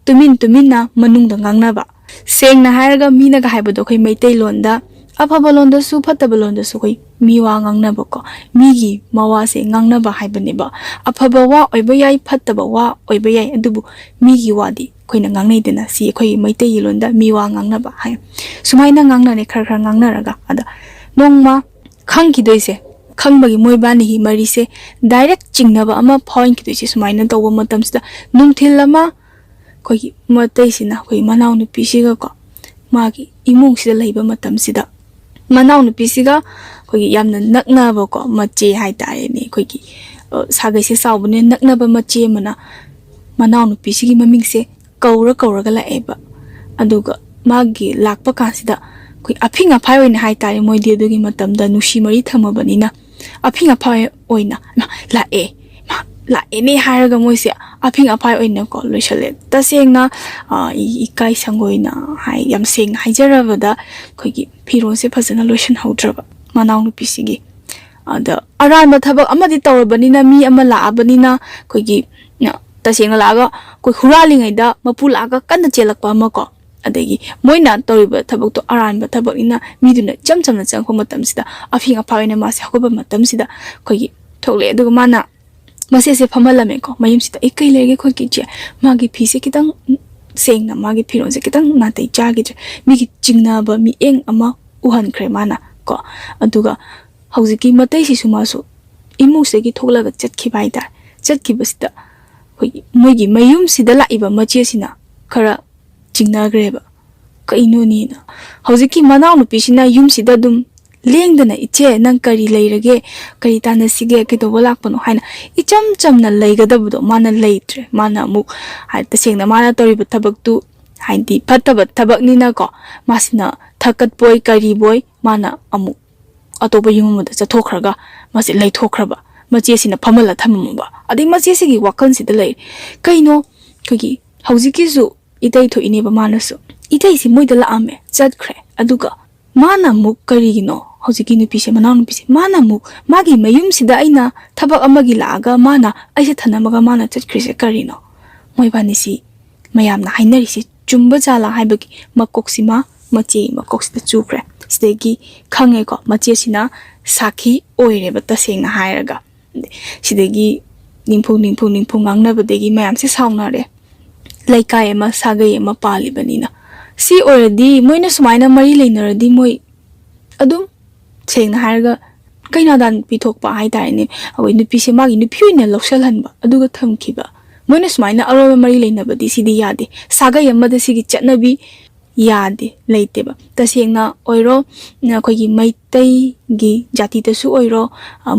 tuminna manungda ngangnaba sengna hairaga minaga haibado khoi maitai londa afaba londa su phataba londa su khoi miwa ngangnaba ko migi mawa se ngangnaba haibaneba afaba wa oiba yai phataba wa oiba yai adubu migi wadi khoina ngangnaidena si khoi maitai londa miwa ngangnaba hai sumaina ngangnane khara ngangnaraga ada nongma khangkidoise khangbagi moibani hi mari se direct chingnaba ama point kidoise sumaina tawba matamsida nungthil lama kogi matai sina koi manaw nupi siga ko magi imung sida leiba matam sida manaw nupi siga kogi yamna naknaba ko mache hai tare ne kogi sagai se sawbune naknaba mache mana manaw nupi sigi maming se ꯀꯧꯔꯒ ꯂꯥꯛꯑꯦꯕ ꯑꯗꯨꯒ ꯃꯥꯒꯤ ꯂꯥꯛꯄ ꯀꯥꯟꯁꯤꯗ ꯑꯩꯈꯣꯏ ꯑꯐꯤꯡ ꯑꯐꯥꯏ ꯑꯣꯏꯅ ꯍꯥꯏꯇꯥꯔꯦ ꯃꯣꯏꯗꯤ ꯑꯗꯨꯒꯤ ꯃꯇꯝꯗ ꯅꯨꯡꯁꯤ ꯃꯔꯤ ꯊꯝꯃꯕꯅꯤꯅ ꯑꯐꯤꯡ ꯑꯐꯥꯏ ꯑꯣꯏꯅ ꯂꯥꯛꯑꯦꯅꯦ ꯍꯥꯏꯔꯒ ꯃꯣꯏꯁꯦ ꯑꯐꯤꯡ ꯑꯐꯥꯏ ꯑꯣꯏꯅꯀꯣ ꯂꯣꯏꯁꯜꯂꯦ ꯇꯁꯦꯡꯅ ꯏꯀꯥꯏ ꯁꯪꯒꯣꯏꯅ ꯌꯥꯝ ꯁꯦꯡꯅ ꯍꯥꯏꯖꯔꯕꯗ ꯑꯩꯈꯣꯏꯒꯤ ꯐꯤꯔꯣꯜꯁꯦ ꯐꯖꯅ ꯂꯣꯏꯁꯤꯟꯍꯧꯗ꯭ꯔꯕ ꯃꯅꯥꯎꯅꯨꯄꯤꯁꯤꯒꯤ ꯑꯗ ꯑꯔꯥꯟꯕ ꯊꯕꯛ ꯑꯃꯗꯤ ꯇꯧꯔꯕꯅꯤꯅ ꯃꯤ ꯑꯃ ꯂꯥꯛꯑꯕꯅꯤ나 ꯑꯩꯈꯣꯏꯒꯤ ꯇꯁꯦꯡꯅ ꯂꯥꯛꯑꯒ ꯑꯩꯈꯣꯏ ꯍꯨꯔꯥꯜꯂꯤꯉꯩꯗ ꯃꯄꯨ ꯂꯥꯛꯑꯒ ꯀꯟꯅ ꯆꯦꯜꯂꯛꯄ ꯑꯃ ꯀꯣ ꯑꯗꯒꯤ ꯃꯣꯏꯅ ꯇꯧꯔꯤꯕ ꯊꯕꯛꯇꯣ ꯑꯔꯥꯟꯕ ꯊꯕꯛꯅꯤꯅ ꯃꯤꯗꯨꯅ ꯏꯆꯝ ꯆꯝꯅ ꯆꯪꯉꯛꯄ ꯃꯇꯝꯁꯤꯗ ꯑꯐꯤꯡ ꯑꯐꯥꯏ ꯑꯣꯏꯅ ꯃꯥꯁꯦ ꯍꯧꯒꯠꯄ ꯃꯇꯝꯁꯤꯗ ꯑꯩꯈꯣꯏꯒꯤ ꯊꯣꯛꯂꯛꯑꯦ ꯑꯗꯨꯒ ꯃꯥꯅ ꯃꯁꯦꯁꯦ ꯐꯝꯍꯜꯂꯝꯃꯦꯀꯣ ꯃꯌꯨꯝꯁꯤꯗ ꯀꯩ ꯂꯩꯔꯒꯦ ꯑꯩꯈꯣꯏꯒꯤ ꯏꯆꯦ ꯃꯥꯒꯤ ꯐꯤꯁꯦ ꯈꯤꯇꯪ ꯁꯦꯡꯅ ꯃꯥꯒꯤ ꯐꯤꯔꯣꯜꯁꯦ ꯈꯤꯇꯪ ꯅꯥꯇꯩ ꯆꯥꯈꯤꯗ꯭ꯔꯦ ꯃꯤꯒꯤ ꯆꯤꯡꯅꯕ ꯃꯤꯠꯌꯦꯡ ꯑꯃ ꯎꯍꯟꯈ꯭ꯔꯦ ꯃꯥꯅ ꯀꯣ ꯑꯗꯨꯒ ꯍꯧꯖꯤꯛꯀꯤ ꯃꯇꯩꯁꯤꯁꯨ ꯃꯥꯁꯨ ꯏꯃꯨꯡꯁꯤꯗꯒꯤ ꯊꯣꯛꯂꯒ ꯆꯠꯈꯤꯕ ꯍꯥꯏꯇꯥꯔꯦ ꯆꯠꯈꯤꯕꯁꯤꯗ ꯑꯩꯈꯣꯏꯒꯤ ꯃꯣꯏꯒꯤ ꯃꯌꯨꯝꯁꯤꯗ ꯂꯥꯛꯏꯕ ꯃꯆꯦꯁꯤꯅ ꯈꯔ ꯆꯤꯡꯅꯈ꯭ꯔꯦꯕ ꯀꯩꯅꯣꯅꯦꯅ ꯍꯧꯖꯤꯛꯀꯤ ꯃꯅꯥꯎꯅꯨꯄꯤꯁꯤꯅ ꯌꯨꯝꯁꯤꯗ ꯑꯗꯨꯝ ꯂꯦꯡꯗꯅ ꯏꯆꯦ ꯅꯪ ꯀꯔꯤ ꯂꯩꯔꯒꯦ ꯀꯔꯤ ꯇꯥꯟꯅꯁꯤꯒꯦ ꯀꯩꯗꯧꯕ ꯂꯥꯛꯄꯅꯣ ꯍꯥꯏꯅ ꯏꯆꯝ ꯆꯝꯅ ꯂꯩꯒꯗꯕꯗꯣ ꯃꯥꯅ ꯂꯩꯇ꯭ꯔꯦ ꯃꯥꯅ ꯑꯃꯨꯛ ꯇꯁꯦꯡꯅ ꯃꯥꯅ ꯇꯧꯔꯤꯕ ꯊꯕꯛꯇꯨ ꯍꯥꯏꯗꯤ ꯐꯠꯇꯕ ꯊꯕꯛꯅꯤꯅꯀꯣ ꯃꯥꯁꯤꯅ ꯊꯛꯀꯠꯄꯣꯏ ꯀꯔꯤꯕꯣꯏ ꯃꯥꯅ ꯑꯃꯨꯛ ꯑꯇꯣꯞꯄ ꯌꯨꯝ ꯑꯃꯗ ꯆꯠꯊꯣꯛꯈ꯭ꯔꯒ ꯃꯥꯁꯦ ꯂꯩꯊꯣꯛꯈ꯭ꯔꯕ ꯃꯆꯦꯁꯤꯅ ꯐꯝꯍꯜꯂ ꯊꯝꯃꯝꯕ ꯑꯗꯩ ꯃꯆꯦꯁꯤꯒꯤ ꯋꯥꯈꯜꯁꯤꯗ ꯂꯩ ꯀꯩꯅꯣ ꯑꯩꯈꯣꯏꯒꯤ ꯍꯧꯖꯤꯛꯀꯤꯁꯨ ꯏꯇꯩ ꯊꯣꯛꯏꯅꯦꯕ ꯃꯥꯅꯁꯨ ꯏꯇꯩꯁꯤ ꯃꯣꯏꯗ ꯂꯥꯛꯑꯝꯃꯦ ꯆꯠꯈ꯭ꯔꯦ ꯑꯗꯨꯒ ꯃꯥꯅ ꯑꯃꯨꯛ ꯀꯔꯤꯒꯤꯅꯣ ꯍꯧꯖꯤꯛꯀꯤ ꯅꯨꯄꯤꯁꯦ ꯃꯅꯥꯎꯅꯨꯄꯤꯁꯦ ꯃꯥꯅ ꯑꯃꯨꯛ ꯃꯥꯒꯤ ꯃꯌꯨꯝꯁꯤꯗ ꯑꯩꯅ ꯊꯕꯛ ꯑꯃꯒꯤ ꯂꯥꯛꯑꯒ ꯃꯥꯅ ꯑꯩꯁꯦ ꯊꯅꯝꯃꯒ ꯃꯥꯅ ꯆꯠꯈ꯭ꯔꯤꯁꯦ ꯀꯔꯤꯅꯣ ꯃꯣꯏꯕꯥꯅꯤꯁꯤ ꯃꯌꯥꯝꯅ ꯍꯥꯏꯅꯔꯤꯁꯤ ꯆꯨꯝꯕ ꯖꯥꯠꯂꯥ ꯍꯥꯏꯕꯒꯤ ꯃꯀꯣꯛꯁꯤꯃ ꯃꯆꯦꯒꯤ ꯃꯀꯣꯛꯁꯤꯗ ꯆꯨꯈ꯭ꯔꯦ ꯁꯤꯗꯒꯤ ꯈꯪꯉꯦꯀꯣ ꯃꯆꯦꯁꯤꯅ ꯁꯥꯈꯤ ꯑꯣꯏꯔꯦꯕ ꯇꯁꯦꯡꯅ ꯍꯥꯏꯔꯒ ꯁꯤꯗꯒꯤ ꯅꯤꯡꯐꯨ ꯉꯥꯡꯅꯕꯗꯒꯤ ꯃꯌꯥꯝꯁꯦ ꯁꯥꯎꯅꯔꯦ ꯂꯩꯀꯥꯏ ꯑꯃ ꯁꯥꯒꯩ ꯑꯃ ꯄꯥꯜꯂꯤꯕꯅꯤꯅ ꯁꯤ ꯑꯣꯏꯔꯗꯤ ꯃꯣꯏꯅ ꯁꯨꯃꯥꯏꯅ ꯃꯔꯤ ꯂꯩꯅꯔꯗꯤ ꯃꯣꯏ ꯑꯗꯨꯝ ꯁꯦꯡꯅ ꯍꯥꯏꯔꯒ ꯀꯩꯅꯥꯗꯥꯟ ꯄꯤꯊꯣꯛꯄ ꯍꯥꯏꯇꯥꯔꯦꯅꯦ ꯑꯩꯈꯣꯏ ꯅꯨꯄꯤꯁꯦ ꯃꯥꯒꯤ ꯅꯨꯄꯤ ꯑꯣꯏꯅ ꯂꯧꯁꯜꯍꯟꯕ ꯑꯗꯨꯒ ꯊꯝꯈꯤꯕ ꯃꯣꯏꯅ ꯁꯨꯃꯥꯏꯅ ꯑꯔꯣꯟꯕ ꯃꯔꯤ ꯂꯩꯅꯕꯗꯤ ꯁꯤꯗꯤ ꯌꯥꯗꯦ ꯁꯥꯒꯩ ꯑꯃꯗ ꯁꯤꯒꯤ ꯆꯠꯅꯕꯤ ꯌꯥꯗꯦ ꯂꯩꯇꯦꯕ ꯇꯁꯦꯡꯅ ꯑꯣꯏꯔꯣ ꯑꯩꯈꯣꯏꯒꯤ ꯃꯩꯇꯩꯒꯤ ꯖꯥꯇꯤꯗꯁꯨ ꯑꯣꯏꯔꯣ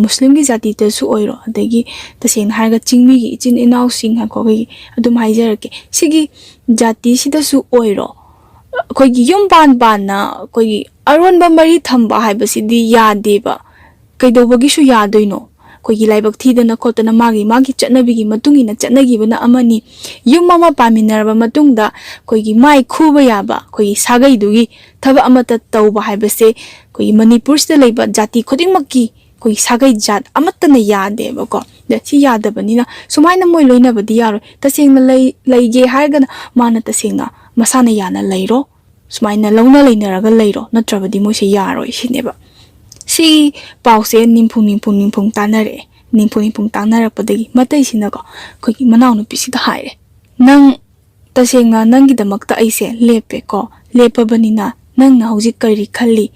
ꯃꯨꯁꯂꯤꯝꯒꯤ ꯖꯥꯇꯤꯗꯁꯨ ꯑꯣꯏꯔꯣ ꯑꯗꯒꯤ ꯇꯁꯦꯡꯅ ꯍꯥꯏꯔꯒ ꯆꯤꯡꯃꯤꯒꯤ ꯏꯆꯤꯟ ꯏꯅꯥꯎꯁꯤꯡ ꯑꯩꯈꯣꯏꯒꯤ ꯑꯗꯨꯝ ꯍꯥꯏꯖꯔꯛꯀꯦ ꯁꯤꯒꯤ ꯖꯥꯇꯤꯁꯤꯗꯁꯨ ꯑꯣꯏꯔꯣ ꯑꯩꯈꯣꯏꯒꯤ ꯌꯨꯝ ꯄꯥꯟꯅ ꯑꯩꯈꯣꯏꯒꯤ ꯑꯔꯣꯟꯕ ꯃꯔꯤ ꯊꯝꯕ ꯍꯥꯏꯕꯁꯤꯗꯤ ꯌꯥꯗꯦꯕ ꯀꯩꯗꯧꯕꯒꯤꯁꯨ ꯌꯥꯗꯣꯏꯅꯣ ꯑꯩꯈꯣꯏꯒꯤ ꯂꯥꯏꯕꯛ ꯊꯤꯗꯅ ꯈꯣꯠꯇꯅ ꯃꯥꯒꯤ ꯆꯠꯅꯕꯤꯒꯤ ꯃꯇꯨꯡ ꯏꯟꯅ ꯆꯠꯅꯈꯤꯕꯅ ꯑꯃꯅꯤ ꯌꯨꯝ ꯑꯃ ꯄꯥꯟꯃꯤꯟꯅꯔꯕ ꯃꯇꯨꯡꯗ ꯑꯩꯈꯣꯏꯒꯤ ꯃꯥꯏ ꯈꯨꯕ ꯌꯥꯕ ꯑꯩꯈꯣꯏꯒꯤ ꯁꯥꯒꯩꯗꯨꯒꯤ ꯊꯕꯛ ꯑꯃꯠꯇ ꯇꯧꯕ ꯍꯥꯏꯕꯁꯦ ꯑꯩꯈꯣꯏꯒꯤ ꯃꯅꯤꯄꯨꯔꯁꯤꯗ ꯂꯩꯕ ꯖꯥꯇꯤ ꯈꯨꯗꯤꯡꯃꯛꯀꯤ ꯑꯩꯈꯣꯏꯒꯤ ꯁꯥꯒꯩ ꯖꯥꯠ ꯑꯃꯠꯇꯅ ꯌꯥꯗꯦꯕꯀꯣ ꯁꯤ ꯌꯥꯗꯕꯅꯤꯅ ꯁꯨꯃꯥꯏꯅ ꯃꯣꯏ ꯂꯣꯏꯅꯕꯗꯤ ꯌꯥꯔꯣꯏ ꯇꯁꯦꯡꯅ ꯂꯩꯒꯦ ꯍꯥꯏꯔꯒꯅ ꯃꯥꯅ ꯇꯁꯦꯡꯅ ꯃꯁꯥꯅ ꯌꯥꯅ ꯂꯩꯔꯣ ꯁꯨꯃꯥꯏꯅ ꯂꯧꯅ ꯂꯩꯅꯔꯒ ꯂꯩꯔꯣ ꯅꯠꯇ꯭ꯔꯕꯗꯤ ꯃꯣꯏꯁꯦ ꯌꯥꯔꯣꯏ ꯁꯤꯅꯦꯕ ꯁꯤ ꯄꯥꯎꯁꯦ ꯅꯤꯡꯐꯨ ꯇꯥꯟꯅꯔꯛꯑꯦ ꯅꯤꯡꯐꯨ ꯇꯥꯟꯅꯔꯛꯄꯗꯒꯤ ꯃꯇꯩꯁꯤꯅꯀꯣ ꯑꯩꯈꯣꯏꯒꯤ ꯃꯅꯥꯎꯅꯨꯄꯤꯁꯤꯗ ꯍꯥꯏꯔꯦ ꯅꯪ ꯇꯁꯦꯡꯅ ꯅꯪꯒꯤꯗꯃꯛꯇ ꯑꯩꯁꯦ ꯂꯦꯞꯄꯦꯀꯣ ꯂꯦꯞꯄꯕꯅꯤꯅ ꯅꯪꯅ ꯍꯧꯖꯤꯛ ꯀꯔꯤ ꯈꯜꯂꯤ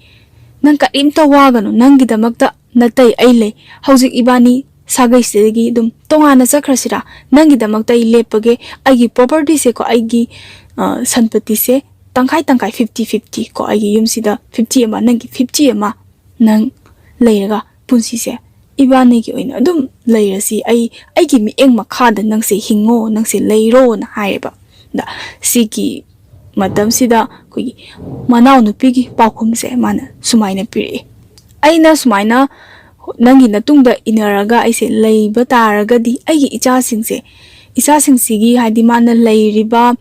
ꯅꯪ ꯀꯔꯤꯝꯇ ꯋꯥꯒꯅꯨ ꯅꯪꯒꯤꯗꯃꯛꯇ ꯅꯇꯩ ꯑꯩ ꯂꯩ ꯍꯧꯖꯤꯛ ꯏꯕꯥꯅꯤ ꯁꯥꯒꯩꯁꯤꯗꯒꯤ ꯑꯗꯨꯝ ꯇꯣꯉꯥꯟꯅ ꯆꯠꯈ꯭ꯔꯁꯤꯔꯥ ꯅꯪꯒꯤꯗꯃꯛꯇ ꯑꯩ ꯂꯦꯞꯄꯒꯦ ꯑꯩꯒꯤ ꯄ꯭ꯔꯣꯄꯔꯇꯤꯁꯦꯀꯣ ꯑꯩꯒꯤ ꯁꯟꯄꯇꯤꯁꯦ ꯇꯪꯈꯥꯏ 50-50 ꯀꯣ ꯑꯩꯒꯤ ꯌꯨꯝꯁꯤꯗ 50 ꯑꯃ ꯅꯪꯒꯤ 50 ꯑꯃ ꯅꯪ ꯂꯩꯔꯒ ꯄꯨꯟꯁꯤꯁꯦ ꯏꯕꯥꯅꯤꯒꯤ ꯑꯣꯏꯅ ꯑꯗꯨꯝ ꯂꯩꯔꯁꯤ ꯑꯩꯒꯤ ಮಿಯೆꯡ ꯃꯈꯥꯗ ꯅꯪꯁꯦ ꯍꯤꯡꯉꯣ ꯅꯪꯁꯦ ꯂꯩꯔꯣꯅ ꯍꯥꯏꯌꯦꯕ ꯁꯤꯒꯤ ꯃꯇꯝꯁꯤꯗ ꯑꯩꯈꯣꯏꯒꯤ ꯃꯅꯥꯎꯅꯨꯄꯤꯒꯤ ꯄꯥꯎꯈꯨꯝꯁꯦ ꯃꯥꯅ ꯁꯨꯃꯥꯏꯅ ꯄꯤꯔꯛꯑꯦ ꯑꯩꯅ ꯁꯨꯃꯥꯏꯅ ꯅꯪꯒꯤ ꯅꯇꯨꯡꯗ ꯏꯟꯅꯔꯒ ꯑꯩꯁꯦ ꯂꯩꯕ ꯇꯥꯔꯒꯗꯤ ꯑꯩꯒꯤ ꯏꯆꯥꯁꯤꯡꯁꯤꯒꯤ ꯍꯥꯏꯗꯤ ꯃꯥꯅ ꯂꯩꯔꯤꯕ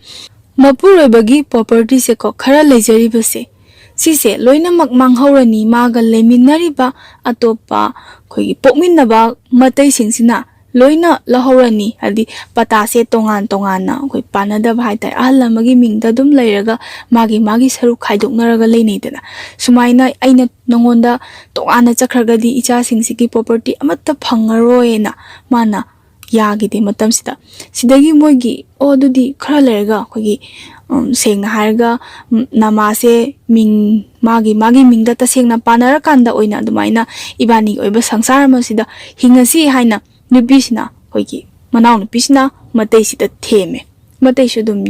ꯃꯄꯨꯔꯣꯏꯕꯒꯤ ꯄ꯭ꯔꯣꯄꯔꯇꯤꯁꯦꯀꯣ ꯈꯔ ꯂꯩꯖꯔꯤꯕꯁꯦ ꯁꯤꯁꯦ ꯂꯣꯏꯅꯃꯛ ꯃꯥꯡꯍꯧꯔꯅꯤ ꯃꯥꯒ ꯂꯩꯃꯤꯟꯅꯔꯤꯕ ꯑꯇꯣꯞꯄ ꯑꯩꯈꯣꯏꯒꯤ ꯄꯣꯛꯃꯤꯟꯅꯕ ꯃꯇꯩꯁꯤꯡꯁꯤꯅ ꯂꯣꯏꯅ ꯂꯧꯍꯧꯔꯅꯤ ꯍꯥꯏꯗꯤ ꯄꯇꯥꯁꯦ ꯇꯣꯉꯥꯟꯅ ꯑꯩꯈꯣꯏ ꯄꯥꯟꯅꯗꯕ ꯍꯥꯏꯇꯥꯔꯦ ꯑꯍꯜ ꯑꯃꯒꯤ ꯃꯤꯡꯗ ꯑꯗꯨꯝ ꯂꯩꯔꯒ ꯃꯥꯒꯤ ꯁꯔꯨꯛ ꯈꯥꯏꯗꯣꯛꯅꯔꯒ ꯂꯩꯅꯩꯗꯅ ꯁꯨꯃꯥꯏꯅ ꯑꯩꯅ ꯅꯉꯣꯟꯗ ꯇꯣꯉꯥꯟꯅ ꯆꯠꯈ꯭ꯔꯒꯗꯤ ꯏꯆꯥꯁꯤꯡꯁꯤꯒꯤ ꯄ꯭ꯔꯣꯄꯔꯇꯤ ꯑꯃꯠꯇ ꯐꯪꯉꯔꯣꯏꯅ ꯃꯥꯅ ꯌꯥꯈꯤꯗꯦ ꯃꯇꯝꯁꯤꯗ ꯁꯤꯗꯒꯤ ꯃꯣꯏꯒꯤ ꯑꯗꯨꯗꯤ ꯈꯔ ꯂꯩꯔꯒ ꯑꯩꯈꯣꯏꯒꯤ ꯁꯦꯡꯅ ꯍꯥꯏꯔꯒ ꯅꯃꯥꯁꯦ ꯃꯥꯒꯤ ꯃꯤꯡꯗ ꯇꯁꯦꯡꯅ ꯄꯥꯟꯅꯔꯀꯥꯟꯗ ꯑꯣꯏꯅ ꯑꯗꯨꯃꯥꯏꯅ ꯏꯕꯥꯅꯤꯒꯤ ꯑꯣꯏꯕ ꯁꯪꯁꯥꯔ ꯑꯃꯁꯤꯗ ꯍꯤꯡꯉꯁꯤ ꯍꯥꯏꯅ ꯅꯨꯄꯤꯁꯤꯅ ꯑꯩꯈꯣꯏꯒꯤ ꯃꯅꯥꯎꯅꯨꯄꯤꯁꯤꯅ ꯃꯇꯩꯁꯤꯗ ꯊꯦꯝꯃꯦ ꯃꯇꯩꯁꯨ ꯑꯗꯨꯝ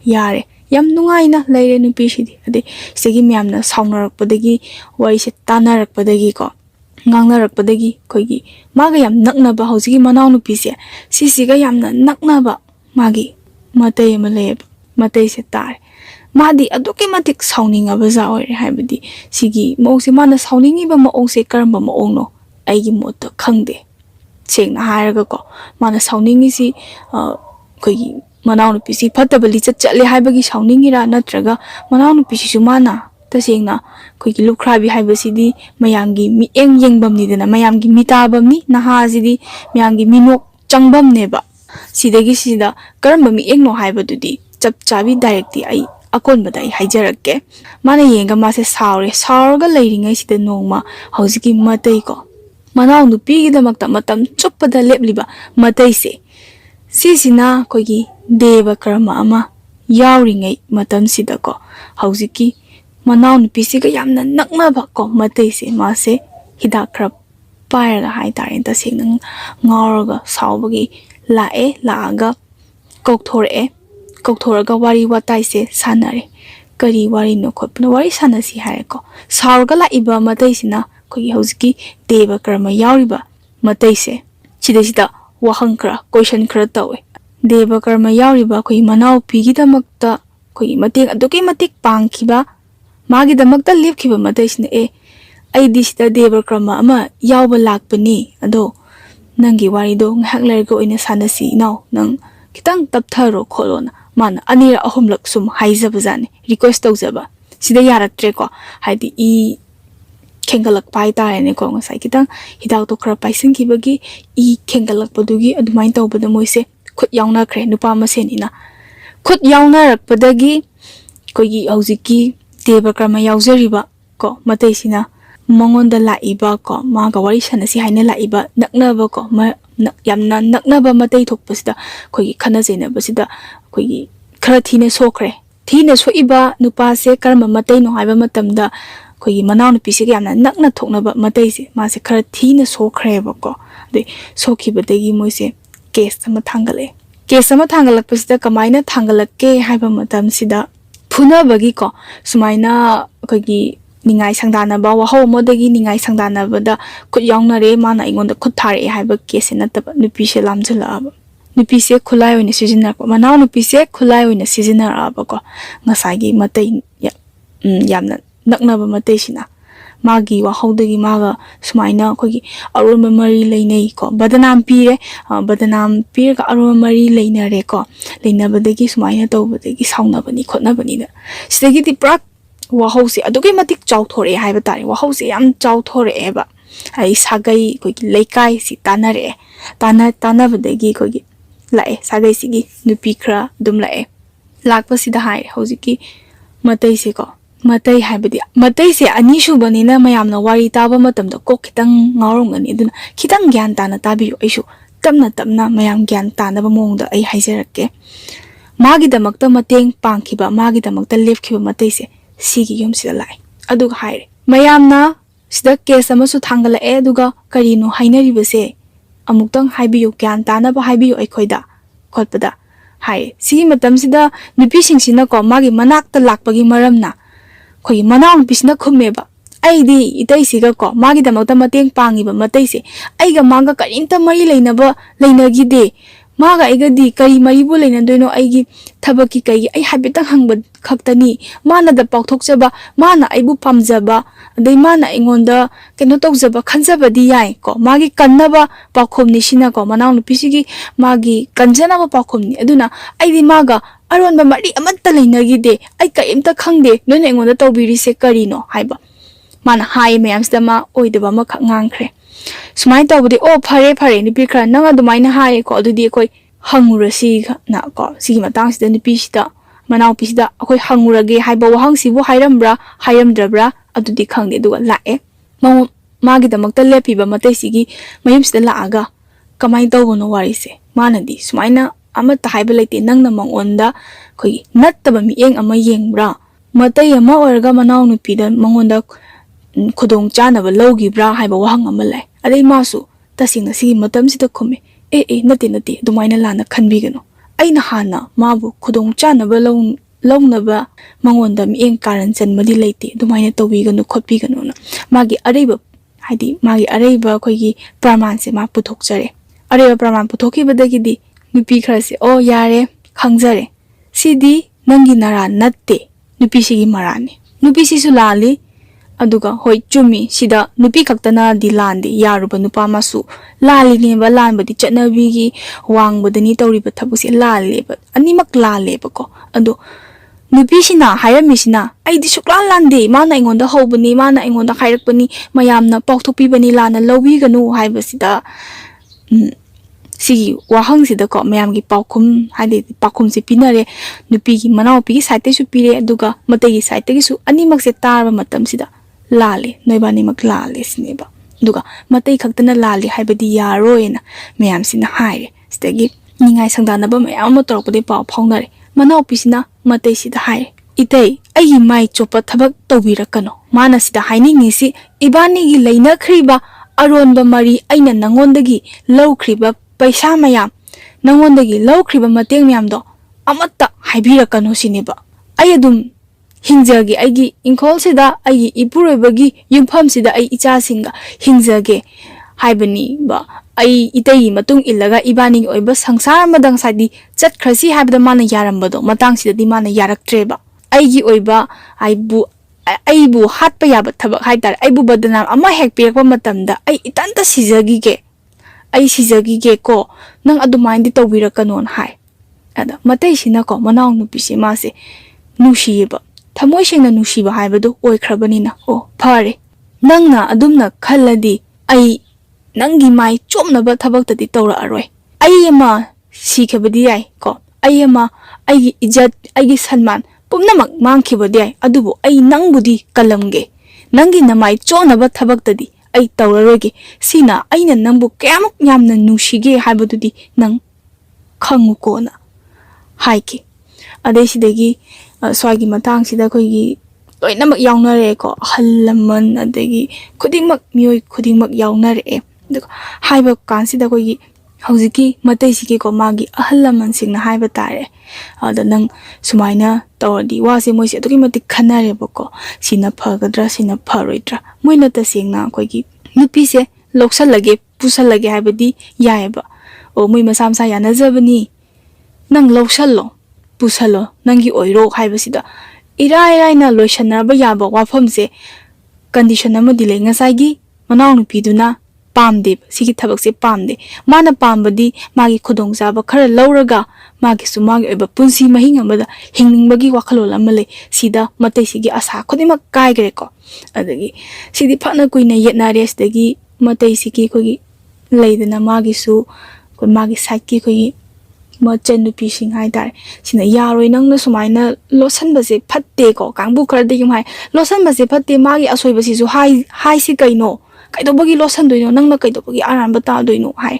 ꯌꯥꯔꯦ ꯌꯥꯝ ꯅꯨꯡꯉꯥꯏꯅ ꯂꯩꯔꯦ ꯅꯨꯄꯤꯁꯤꯗꯤ ꯑꯗꯩ ꯁꯤꯒꯤ ꯃꯌꯥꯝꯅ ꯁꯥꯎꯅꯔꯛꯄꯗꯒꯤ ꯋꯥꯔꯤꯁꯦ ꯇꯥꯟꯅꯔꯛꯄꯗꯒꯤꯀꯣ ꯉꯥꯡꯅꯔꯛꯄꯗꯒꯤ ꯑꯩꯈꯣꯏꯒꯤ ꯃꯥꯒ ꯌꯥꯝ ꯅꯛꯅꯕ ꯍꯧꯖꯤꯛꯀꯤ ꯃꯅꯥꯎꯅꯨꯄꯤꯁꯦ ꯁꯤꯁꯤꯒ ꯌꯥꯝꯅ ꯅꯛꯅꯕ ꯃꯥꯒꯤ Matay ama lay Matay se tar Madi aduki matik sauninga baza oire haibadi sigi maong se mana sauningi ba maong se karamba maong no aigi mota khangde sengna hairaga ko mana sauningi si koi manau nupi si phatabali chatle haibagi sauningi ra natraga manau nupi si sumana tasengna koi ki lukhrabi haibasidi mayamgi mi yengbam ni dena mayamgi mitabam ni naha sidi mayamgi minok changbam neba sidagi sida karamba mi engno haibadudi chap chabi directly ai akon bada ai haijarake mana yenga ma se sauraga leiringai sida nongma hojiki matai ko manau nupi gi damakta matam chuppada lepliba matai se sisina kogi deva karma ama yauringai matam sida ko hojiki manau nupi se ga yamna nakna ba ko matai se ma se hidak khra paira hai tare ta se nang ngauraga saubagi lae laaga kokthore ga wari watai se sanare kari wari no khopna wari sanasi hai ko saurga la iba matai sina kogi hojiki deva karma yauriba matai se chidesida wahankra question khra tawe deva karma yauriba koi manau pigi damakta koi matek aduki matik pangkiba magi damakta lepkiba matai sina aidi sida deva karma ama yauba lakpani ado nangi wari do ngahak lerga oina sanasi naw nang kitang taptharo kholona mana anira ahumlak sum haizabazani request tawzaba sida yaraktre ko haidi khengalak pai tare ne ko ngasai kitang hidak to khra paisin kibagi khengalak padugi adumain tawbada moise khut yauna khre nupa masenina khut yauna rakpadagi kogi hojiki deva karma yaujariba ko matai sina mongonda laiba ko maga wari sanasi haina laiba naknaba ko yamna naknaba matai thokpasida kogi khana jaina basida kogi khara thine soiba nupa se karma matai no haiba matamda kogi manau nupi se yamna nakna thoknaba matai se ma se khara thine sokreba ko de sokhibadagi moise case ama thangalak pasida kamaina thangalakke haiba matam sida phuna bagi ko sumaina kogi ningai sangdana ba waho modagi ningai sangdana bada khut yaungna re mana ingonda khut thare haiba case nataba nupi se lamjala nupi se khulai oina sijinar ko manau nupi se khulai oina sijinar aba ko ngasagi matai yamna naknaba matai sina magi wahodagi maga sumaina kogi aroma mari leinai ko badanam pire ga aroma mari leinare ko leinabadagi sumaina tawbadagi saunabani khotnabani da sidagi ti prak wahose adugi matik chauthore haiba tare wahose yam chauthore eba ai sagai kogi leikai si tanare tanabadagi kogi lae sagai sigi nupi khra dum lae lakpa sida hai hojiki matai se ko matai haibadi matai se ani shubani na mayamna wari taba matamda ko khitang ngaurongani aduna khitang gyan tana tabiyo aisu tamna mayam gyan tana ba mongda ai haijarakke magi damakta mateng pangkiba magi damakta lefkiba matai se sigi yum sida lai aduga haire mayamna sida case amasu thangala aduga karino hainari base amuktang haibiyo gyan tana ba haibiyo aikhoida khotpada hai sigi matam sida nupi singsina ko magi manakta lakpagi maramna khoi manau bisna khumeba aidi itai siga ko magi damakta mateng pangiba matai se aiga manga karinta mari leinagi de maga aiga di kari mari bu leina doino aigi thabaki kai ai habitang hangba khaktani mana da pauthokjaba mana aibu pamjaba adai mana ingonda keno tokjaba khanjaba di yai ko magi kannaba pakhomni sina ko manau nupisigi magi kanjana ba pakhomni aduna aidi maga aron ba mari amatta leinagi de ai kaimta khangde noina ingonda tawbiri se karino haiba mana hai mayamsda ma oidaba ma ngangkhre sumai tawbudi o phare nipi khra nang adumaina hai ko adudi koi hangurasi na ko sigi matang sida nipi sida manau pisida akoi hangurage haiba wahang sibu hairamdrabra adudi khangde duga lae magi damakta lepiba matai sigi mayum sida laaga kamai tawbono wari se manadi sumaina amata haiba laite nangna mangonda koi nattaba mieng ama yengbra matai ama orga manau nupida mangonda khudong chanaba logibra haiba wahang ama lai adai masu tasingna sigi matam sida khume nati dumaina lana khanbigano aina hana mabu khudong chanaba launaba mangonda mieng karan chanmadi laite dumaina tawbigano khotbigano na magi areiba haidi magi areiba khoigi praman se ma puthokjare areba praman puthokibadagi di nupi kharase o yare khangzare sidi nangi nara natte nupi sigi marani nupi sisu lali aduga hoi chumi sida nupi kaktana di landi yaruba nupa masu lali neba lanbadi chatnabigi wangbadani tawriba thabusi laleba animak laleba ko ado nupi sina hayamisina aidi sukla lande mana ingonda hobani mana ingonda khairakpani mayamna paukthopibani lana lawbiganu haibasida sigi wahangsida ko mayamgi paukum hadi paukumse pinare nupigi manaupi side su pire aduga mategi side su animak se tarba matamsida lale noibani mak lale sineba duga matei khaktana lale haibadi yaroina mayam sina haire stegi ningai sangdanaba mayam ma torpade pau phaunare manaupi sina matei sida haire itei ai mai chopa thabak tawbirakano mana sida haining si ibani gi leina khriba aronba mari aina nangondagi lawkhriba paisa mayam nangondagi lawkhriba mateng mayam do amatta haibirakano sineba ai adum hingjagi aigi ingkhol sida aigi ipuroibagi yumpham sida ai icha singa hingjage haibani ba ai itei matung illaga ibani gi oiba sangsar madang sadi chatkrasi haibda mana yarambado matang sida di mana yaraktreba aigi oiba aibu hatpa yaba thabak haitar aibu badanam ama hek pirakpa matamda ai itanta sijagi ge ai sijagi ge ko nang adumain di tawbirakanon hai ada matei sina ko manaw nupi se ma se nushiyeba thamoi sengna nushiba haibado oikhrabanina o phare nangna adumna khalladi ai nangi mai chomnaba thabak tadi tawra aroi ai ama sikhabadi ai ko ai ama ai ijat ai sanman pumnamak mangkhibadi ai adubu ai nangbudi kalamge nangi namai chonaba thabak tadi ai tawraroge sina aina nangbu kyamuk nyamna nushige haibadudi nang khangu ko na haiki adai sidagi swagi matang sida koigi loinamak yawnare ko hallaman adagi khudingmak mioi khudingmak yawnare duka haiba kansida koigi hौजिकी मतैसिकी को मागी अहल्लमन सिंगना हाइबा तारे अदा नंग सुमाइना तौरदी वासे मोइसे अदुकी मति खनारेबको सिना फगद्रा सिना फरोइद्रा Moina तसेंगना कोइगी नुपीसे लोक्सलगे पुसलगे हाइबदी याएबा ओ मोइ मसामसा यानाजबनी नंग लोक्सल्लो पुसलो नंगी ओइरो हाइबसिदा इराइराइना लोइसनरबा याबा वाफमसे condition अमदि ले ngसाइगी मनाव नुपीदुना पामदे सिगी थबक से पामदे माना पामबदी मागी खुदोंग जाबा खरा लौरगा मागी सुमागी ओइबा पुंसी महिंग अमदा हिंगनिंगबगी वाखलोल अमले सिदा मतै सिगी आशा खुदिमक काइगरे को अदगी सिदी फना कुइना येटनारेस दगी मतै सिगी कोगी लेदना मागी सु को मागी साइकी कोगी मचन नुपी सिंग हाइदार सिना यारोय नंगना सुमाइना लोसन बसे फत्ते को कांगबु खरदे युम हाइ लोसन बसे फत्ते मागी असोय बसी सु हाइ सि कैनो कैदोबगी लोसन दोइनो नंगना कैदोबगी आराम बता दोइनो हाइ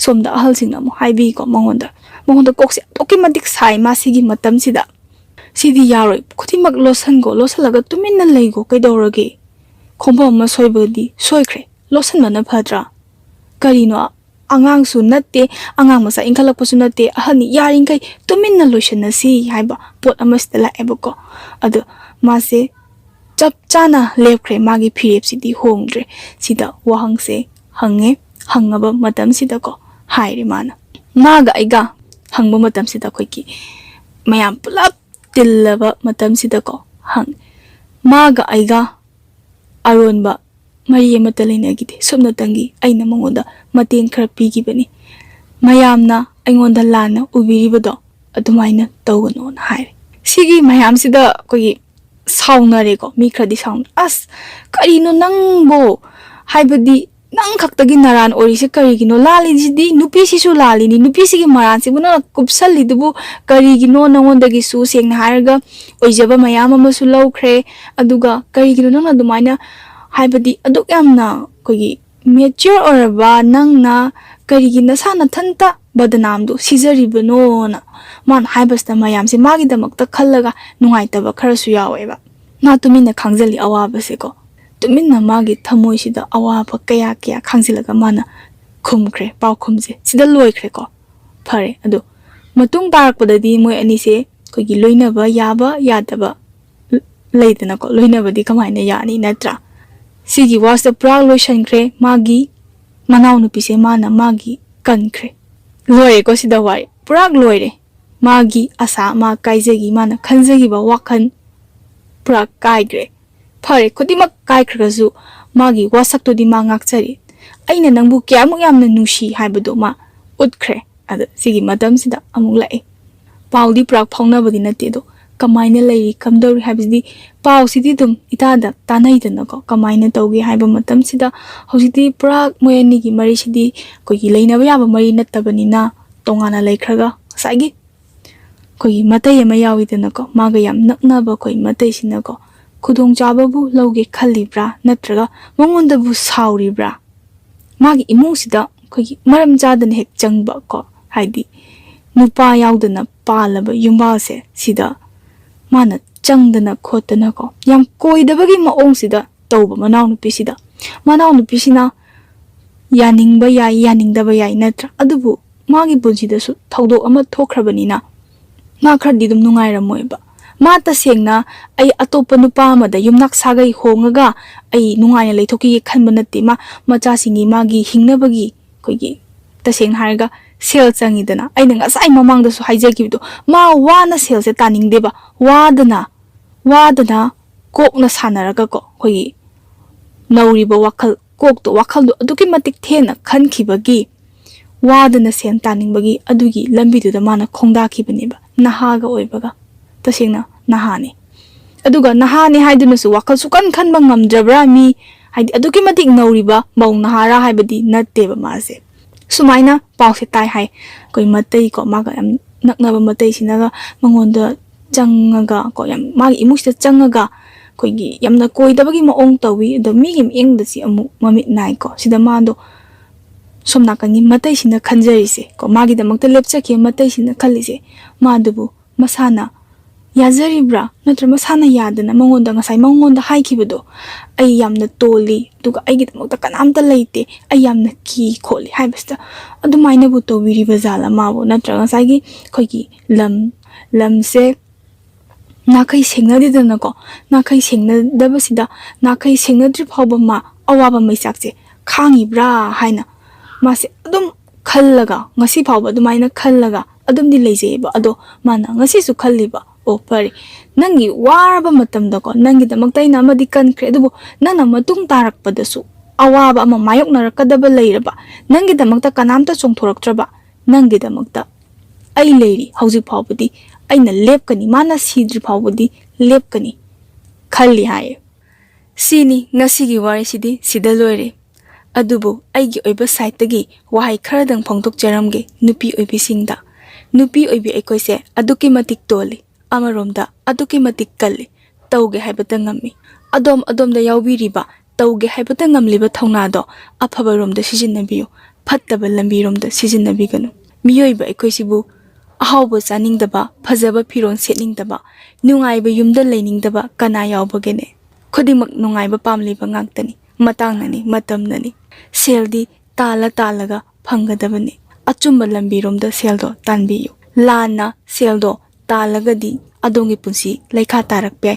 सोमदा अहल सिंगना मो हाइबी को मंगोंदा कोक्से तोकी मदिक साइ मासिगी मतम सिदा सिदी यारोय खुतिमक लोसन गो लोसलगा तुमिन्ना लेगो कैदोरगे खोंबो म सोइबदी सोइख्रे लोसन मना फद्रा करिनो angang su natte angang masa ingkhalak pasu natte ahani yaring kai tuminna loishana si haiba pot amastela eboko adu mase chap chana lepkhre magi phirep sidi hongdre sida wahang se hange hangaba matam sida ko haire mana maga aiga hangba matam sida khoiki mayam pulap tillaba matam sida ko hang maga aiga aronba Maria Matalina gide somna tangi aina mangoda mateng khara pigibani mayamna aingonda lana ubiribado adumaina tawgano na haire sigi mayam sida kogi saunare ko mi khradi saun as karino nangbo haibadi nang khaktagi naran ori se karigino lali jidi nupi sisu lali ni nupi sigi maran se buna kupsali dubu karigino nangondagi su sengna hairga oijaba mayam amasu lawkhre aduga karigino nang adumaina हाइबदी अदुक यामना कोगी mature ओरबा नंगना करिगी नसाना थंता बदनामदो सिजरिबनो ना मान हाइबस्ता मयामसे मागी दमकता खल्लगा नुंगाइतबा खरसु यावेबा ना तुमिना खांगजली अवाबसे को तुमिना मागी थमोइसिदा अवाबा कया कया खांगजिलगा माना खुमख्रे पाउखुमजे सिदा लोइख्रे को फरे अदु मतुंग तारकपददी मोय अनिसे कोगी लोइनबा याबा यादबा लेदना को लोइनबदी कमाइना यानी नत्रा Sigi was the proud lotion cre magi manaw nupi se mana magi kan cre loire ko sida wari purag loire magi asa ma kaijagi mana khanjagi ba wakhan pura kaigre phare khodimak kaikhragazu magi wasak to di ma ngakchari aina nangbu kyamuk yamna nushi haibado ma utkhre ada sigi matam sida amuk lai paudi prak phauna badi nate do kamaina lai kamdori habidi pau sidi dum itada tanai dana ko kamaina tawgi haiba matam sida hojiti prak moyani gi mari sidi ko gi leina ba yaba mari nattabani na tongana laikhraga saigi ko gi matai ama yawi dana ko maga yam nakna ba ko matai sina ko khudong chaba bu loge khalibra natraga mangonda bu sauribra magi imung sida ko gi maram jadana hek changba ko haidi nupa yaudana palaba yumba se sida mana changdana khotana ko yam koidabagi maong sida tawba manaw nupi sida yaningba yai yaningdaba yai natra adubu magi punjida su thawdok ama thokhrabani na ma khradi dum nungairammoiba ma tasengna ai atopa nupa amada yumnak sagai hongaga ai nungaina leithoki khanba natte ma macha singi magi hingnabagi koigi taseng harga sel changidana aina ngasai mamang da su haijagibdo ma wana sel se taning deba wadana kokna sanaraga ko koigi nauriba wakal kokto wakal do aduki matik thena khankhibagi wadana sen taning bagi adugi lambi da mana khongda khibaniba nahaga oibaga tasengna nahani aduga nahani haiduna su wakal su kan khanba ngamjabra mi haidi aduki matik nauriba maung nahara haibadi natteba mase sumaina pause tai hai koi matai ko maga yam naknaba matai sinaga mangonda changaga ko yam magi imusta changaga koigi yamna koidabagi maong tawi do migim engda si amu mamit nai ko sida mando somna kangi matai sina khanjari se ko magi da makta lepcha ke matai sina khalise madubu masana yazaribra natra masana yadana mangonda ngasai mangonda haikibado ai yamna toli tuga aigi damokta kanamta leite ai yamna ki kholi haibasta adumaina bu to wiri bazala mabo natra ngasai khoigi lamse nakai sengna didana ko nakai sengna dabasida nakai sengna dri phawba ma awaba maisakse khangibra haina mase adum khallaga ngasi phawba adumaina khallaga adum di leijeba ado mana ngasi su khalliba o pari nangi waraba matamda ko nangi damaktai na amadi kankre adubu nana matung tarakpadasu awaba ama mayok narakadaba leiraba nangi damakta kanamta chongthoraktraba nangi damakta ai leiri hauji phawbadi aina lepkani mana sidri phawbadi lepkani khalli haye sini ngasigi wari sidi sida loire adubu aigi oiba site tagi wahai kharadang phongtok jaramge nupi oibi singda nupi oibi ekoise aduki matik toli amaromda aduki matik kalli tauge haibata ngami adom da yaubiriba tauge haibata ngamliba thaunado aphaba romda sijinnabiyo phattaba lambi romda sijinnabiganu miyoiba ekoisibu ahawba chaningdaba phajaba phiron setningdaba nungaiba yumda leiningdaba kana yaubagene khodimak nungaiba pamliba ngangtani matangnani matamnani seldi talaga phangadabani achumba lambi romda seldo tanbiyo lana seldo talagadi adongi punsi laikha tarakpe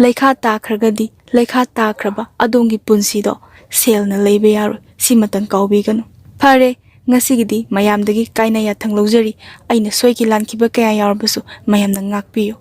laikha takragadi laikha takraba adongi punsi do selna leibe yaro simatan kaubiganu phare ngasigidi mayamdagi kaina yathang lojari aina soiki lankiba kaya yarbasu mayamna ngakpiyo